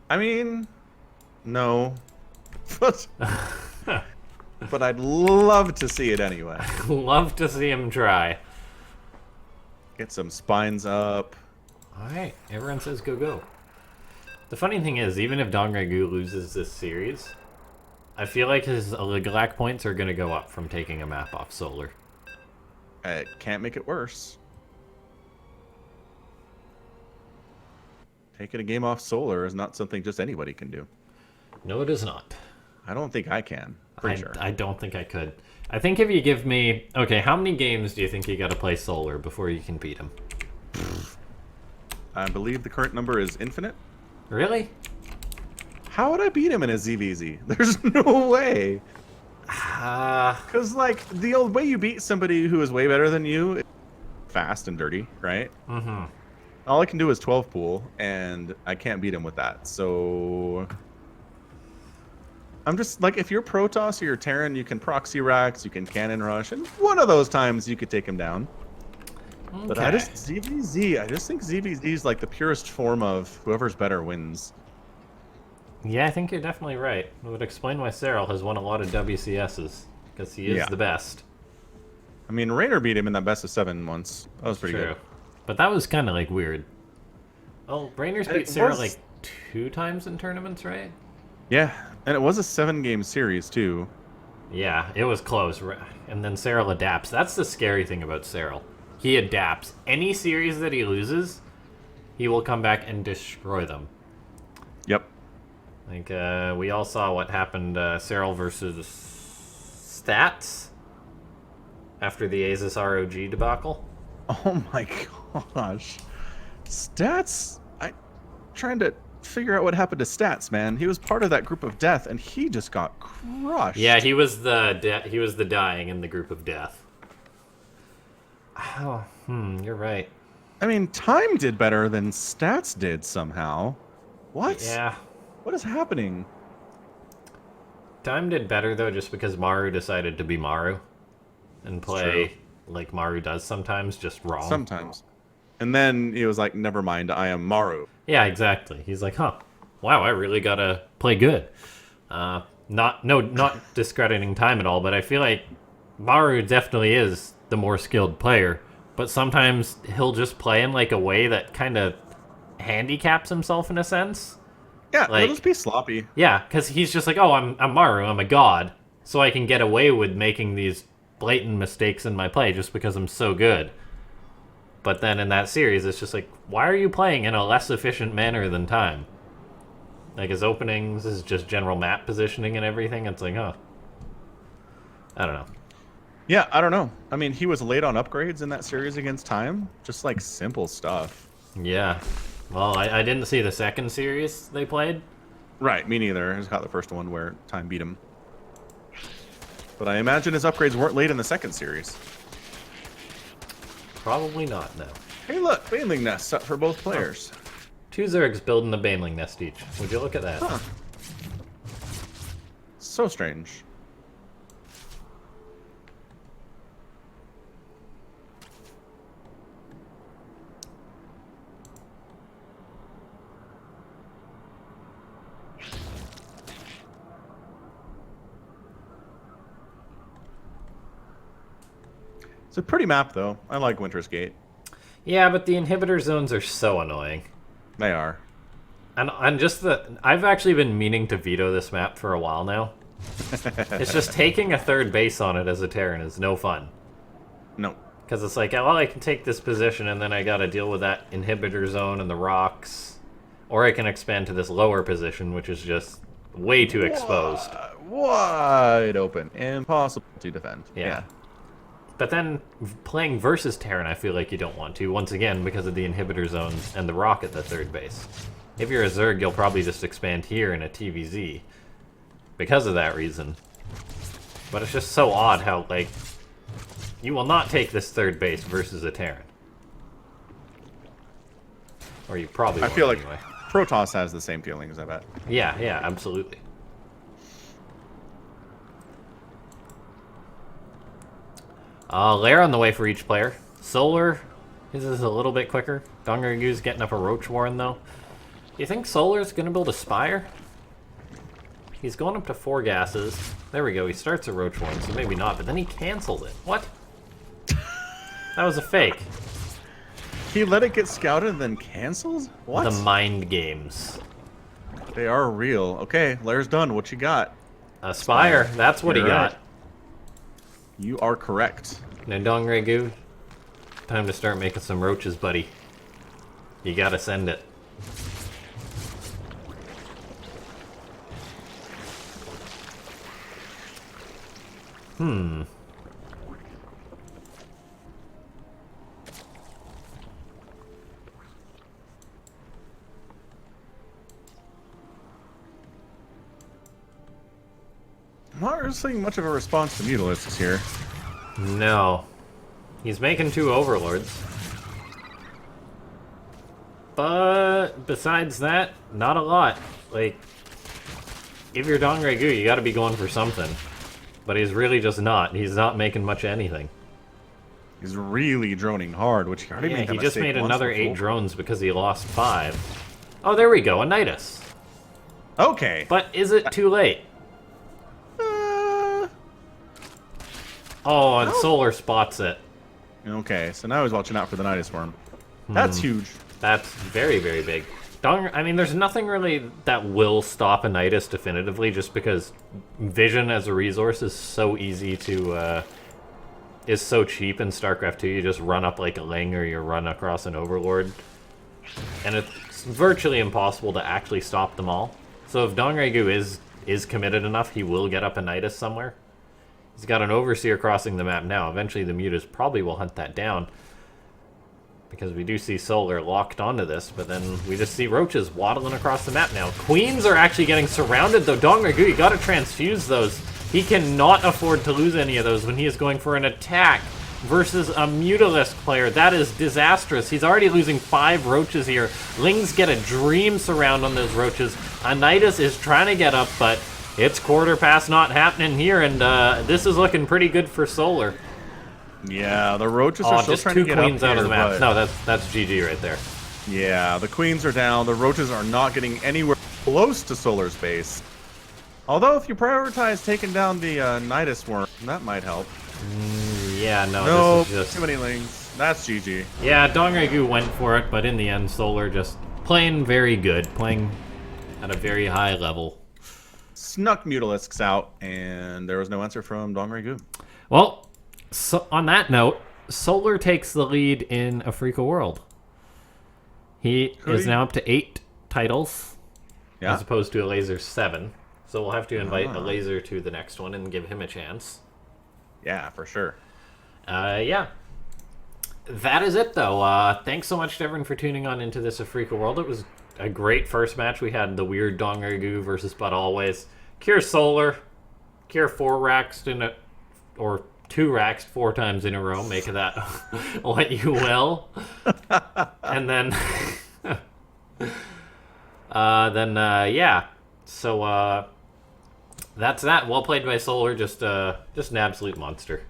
[SPEAKER 1] I mean, no. But I'd love to see it anyway.
[SPEAKER 2] Love to see him try.
[SPEAKER 1] Get some spines up.
[SPEAKER 2] Alright, everyone says go. The funny thing is, even if DongRaeGu loses this series, I feel like his Liglac points are going to go up from taking a map off Solar.
[SPEAKER 1] It can't make it worse. Taking a game off Solar is not something just anybody can do.
[SPEAKER 2] No, it is not.
[SPEAKER 1] I don't think I can. Pretty sure.
[SPEAKER 2] I don't think I could. I think if you give me... Okay, how many games do you think you got to play Solar before you can beat him?
[SPEAKER 1] I believe the current number is infinite.
[SPEAKER 2] Really?
[SPEAKER 1] How would I beat him in a ZvZ? There's no way. Because, like, the old way you beat somebody who is way better than you is fast and dirty, right?
[SPEAKER 2] Mm-hmm.
[SPEAKER 1] All I can do is 12 pool, and I can't beat him with that. So I'm just, like, if you're Protoss or you're Terran, you can proxy racks, you can cannon rush, and one of those times you could take him down.
[SPEAKER 2] Okay.
[SPEAKER 1] But I just think ZvZ is, like, the purest form of whoever's better wins.
[SPEAKER 2] Yeah, I think you're definitely right. It would explain why Cyril has won a lot of WCSs, because he is the best.
[SPEAKER 1] I mean, Raynor beat him in that best of 7 once. That was pretty good.
[SPEAKER 2] But that was kind of, like, weird. Oh, Raynor's beat Cyril, like, 2 times in tournaments, right?
[SPEAKER 1] Yeah, and it was a 7-game series, too.
[SPEAKER 2] Yeah, it was close. And then Cyril adapts. That's the scary thing about Cyril. He adapts. Any series that he loses, he will come back and destroy them.
[SPEAKER 1] Yep.
[SPEAKER 2] Like, we all saw what happened, Cyril versus Stats after the Asus ROG debacle.
[SPEAKER 1] Oh my gosh. Stats? I'm trying to figure out what happened to Stats, man. He was part of that group of death, and he just got crushed.
[SPEAKER 2] Yeah, he was the dying in the group of death. Oh, you're right.
[SPEAKER 1] I mean, Time did better than Stats did somehow. What?
[SPEAKER 2] Yeah.
[SPEAKER 1] What is happening?
[SPEAKER 2] Time did better, though, just because Maru decided to be Maru and play like Maru does sometimes, just wrong.
[SPEAKER 1] Sometimes. And then he was like, never mind, I am Maru.
[SPEAKER 2] Yeah, exactly. He's like, huh, wow, I really gotta play good. not discrediting time at all, but I feel like Maru definitely is the more skilled player, but sometimes he'll just play in like a way that kind of handicaps himself in a sense.
[SPEAKER 1] Yeah,
[SPEAKER 2] like,
[SPEAKER 1] he'll just be sloppy.
[SPEAKER 2] Yeah, because he's just like, oh, I'm Maru, I'm a god, so I can get away with making these blatant mistakes in my play just because I'm so good. But then in that series, it's just like, why are you playing in a less efficient manner than time? Like, his openings, his just general map positioning and everything, it's like, huh. I don't know.
[SPEAKER 1] Yeah, I don't know. I mean, he was late on upgrades in that series against time. Just, like, simple stuff.
[SPEAKER 2] Yeah. Well, I didn't see the second series they played.
[SPEAKER 1] Right, me neither. I just got the first one where time beat him. But I imagine his upgrades weren't late in the second series.
[SPEAKER 2] Probably not, no.
[SPEAKER 1] Hey, look, Baneling nests up for both players.
[SPEAKER 2] 2 Zergs building a Baneling nest each. Would you look at that?
[SPEAKER 1] Huh. So strange. It's a pretty map, though. I like Winter's Gate.
[SPEAKER 2] Yeah, but the inhibitor zones are so annoying.
[SPEAKER 1] They are.
[SPEAKER 2] And just I've actually been meaning to veto this map for a while now. It's just taking a third base on it as a Terran is no fun.
[SPEAKER 1] No.
[SPEAKER 2] Because it's like, well, I can take this position and then I gotta deal with that inhibitor zone and the rocks. Or I can expand to this lower position, which is just way too exposed.
[SPEAKER 1] Wide open. Impossible to defend.
[SPEAKER 2] Yeah. But then, playing versus Terran, I feel like you don't want to, once again, because of the inhibitor zones and the rock at the third base. If you're a Zerg, you'll probably just expand here in a TVZ. Because of that reason. But it's just so odd how, like, you will not take this third base versus a Terran. Or you probably won't,
[SPEAKER 1] I feel like
[SPEAKER 2] anyway.
[SPEAKER 1] Protoss has the same feelings, I bet.
[SPEAKER 2] Yeah, absolutely. Lair on the way for each player. Solar, his is a little bit quicker. DongRaeGu's getting up a Roach Warren, though. Do you think Solar's going to build a Spire? He's going up to 4 gases. There we go, he starts a Roach Warren, so maybe not, but then he cancels it. What? That was a fake.
[SPEAKER 1] He let it get scouted and then canceled? What?
[SPEAKER 2] The mind games.
[SPEAKER 1] They are real. Okay, Lair's done. What you got?
[SPEAKER 2] A Spire, that's what he got.
[SPEAKER 1] You are correct.
[SPEAKER 2] Now, DongRaeGu, time to start making some roaches, buddy. You gotta send it.
[SPEAKER 1] I'm not really seeing much of a response to Mutalisks here.
[SPEAKER 2] No. He's making 2 Overlords. But besides that, not a lot. Like, if you're DongRaeGu, you gotta be going for something. But he's really just not. He's not making much of anything.
[SPEAKER 1] He's really droning hard, which he already made that
[SPEAKER 2] he just
[SPEAKER 1] mistake
[SPEAKER 2] made
[SPEAKER 1] once
[SPEAKER 2] another
[SPEAKER 1] before.
[SPEAKER 2] 8 drones because he lost 5. Oh, there we go, a Nidus.
[SPEAKER 1] Okay.
[SPEAKER 2] But is it too late? Oh, and Solar spots it.
[SPEAKER 1] Okay, so now he's watching out for the Nidus Worm. That's huge.
[SPEAKER 2] That's very, very big. I mean, there's nothing really that will stop a Nidus definitively, just because vision as a resource is so easy to, is so cheap in StarCraft 2. You just run up like a Ling or you run across an Overlord. And it's virtually impossible to actually stop them all. So if DongRaeGu is committed enough, he will get up a Nidus somewhere. He's got an Overseer crossing the map now. Eventually the Mutas probably will hunt that down. Because we do see Solar locked onto this, but then we just see Roaches waddling across the map now. Queens are actually getting surrounded, though. DongRaeGu, you gotta transfuse those. He cannot afford to lose any of those when he is going for an attack versus a Mutalisk player. That is disastrous. He's already losing 5 Roaches here. Lings get a dream surround on those Roaches. Anitas is trying to get up, but it's quarter past not happening here, and this is looking pretty good for Solar.
[SPEAKER 1] Yeah, the Roaches are still
[SPEAKER 2] just
[SPEAKER 1] trying
[SPEAKER 2] 2
[SPEAKER 1] to get
[SPEAKER 2] queens
[SPEAKER 1] up
[SPEAKER 2] out of the map.
[SPEAKER 1] here,
[SPEAKER 2] No, that's GG right there.
[SPEAKER 1] Yeah, the Queens are down. The Roaches are not getting anywhere close to Solar's base. Although if you prioritize taking down the Nidus worm, that might help.
[SPEAKER 2] Yeah, no,
[SPEAKER 1] No,
[SPEAKER 2] this is just...
[SPEAKER 1] too many lings. That's GG.
[SPEAKER 2] Yeah, DongRaeGu went for it, but in the end, Solar just playing very good, playing at a very high level.
[SPEAKER 1] Snuck Mutalisks out, and there was no answer from DongRaeGu.
[SPEAKER 2] Well, so on that note, Solar takes the lead in Afreeca World. He is now up to 8 titles, as opposed to a Laser 7. So we'll have to invite a Laser to the next one and give him a chance.
[SPEAKER 1] Yeah, for sure.
[SPEAKER 2] Yeah. That is it, though. Thanks so much to everyone for tuning on into this Afreeca World. It was a great first match. We had the weird DongRaeGu versus But Always. Cure Solar. Cure 4 racks or 2 racks 4 times in a row. Make of that what you will. And then... yeah. So, that's that. Well played by Solar. Just an absolute monster.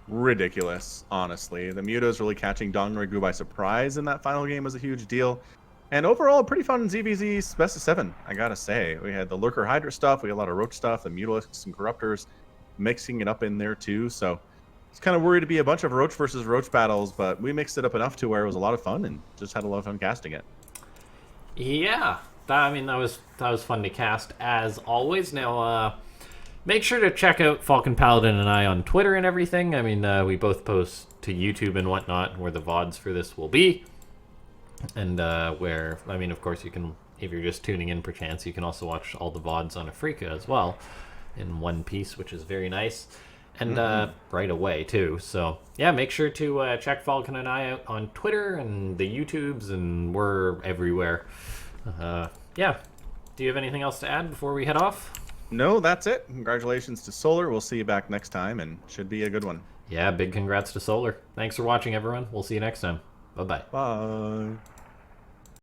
[SPEAKER 1] Ridiculous, honestly. The Mutas really catching DongRaeGu by surprise in that final game was a huge deal. And overall, pretty fun ZvZ's best of 7, I gotta say. We had the Lurker Hydra stuff, we had a lot of Roach stuff, the Mutalisks and Corruptors mixing it up in there too. So it's kind of worried to be a bunch of Roach versus Roach battles, but we mixed it up enough to where it was a lot of fun and just had a lot of fun casting it.
[SPEAKER 2] Yeah, I mean, that was fun to cast as always. Now, make sure to check out Falcon Paladin and I on Twitter and everything. I mean, we both post to YouTube and whatnot, where the VODs for this will be. And where, I mean, of course, you can, if you're just tuning in perchance, you can also watch all the VODs on Afreeca as well in one piece, which is very nice. And right away, too. So, yeah, make sure to check Falcon and I out on Twitter and the YouTubes, and we're everywhere. Yeah. Do you have anything else to add before we head off?
[SPEAKER 1] No, that's it. Congratulations to Solar. We'll see you back next time, and should be a good one.
[SPEAKER 2] Yeah, big congrats to Solar. Thanks for watching, everyone. We'll see you next time. Bye-bye.
[SPEAKER 1] Bye.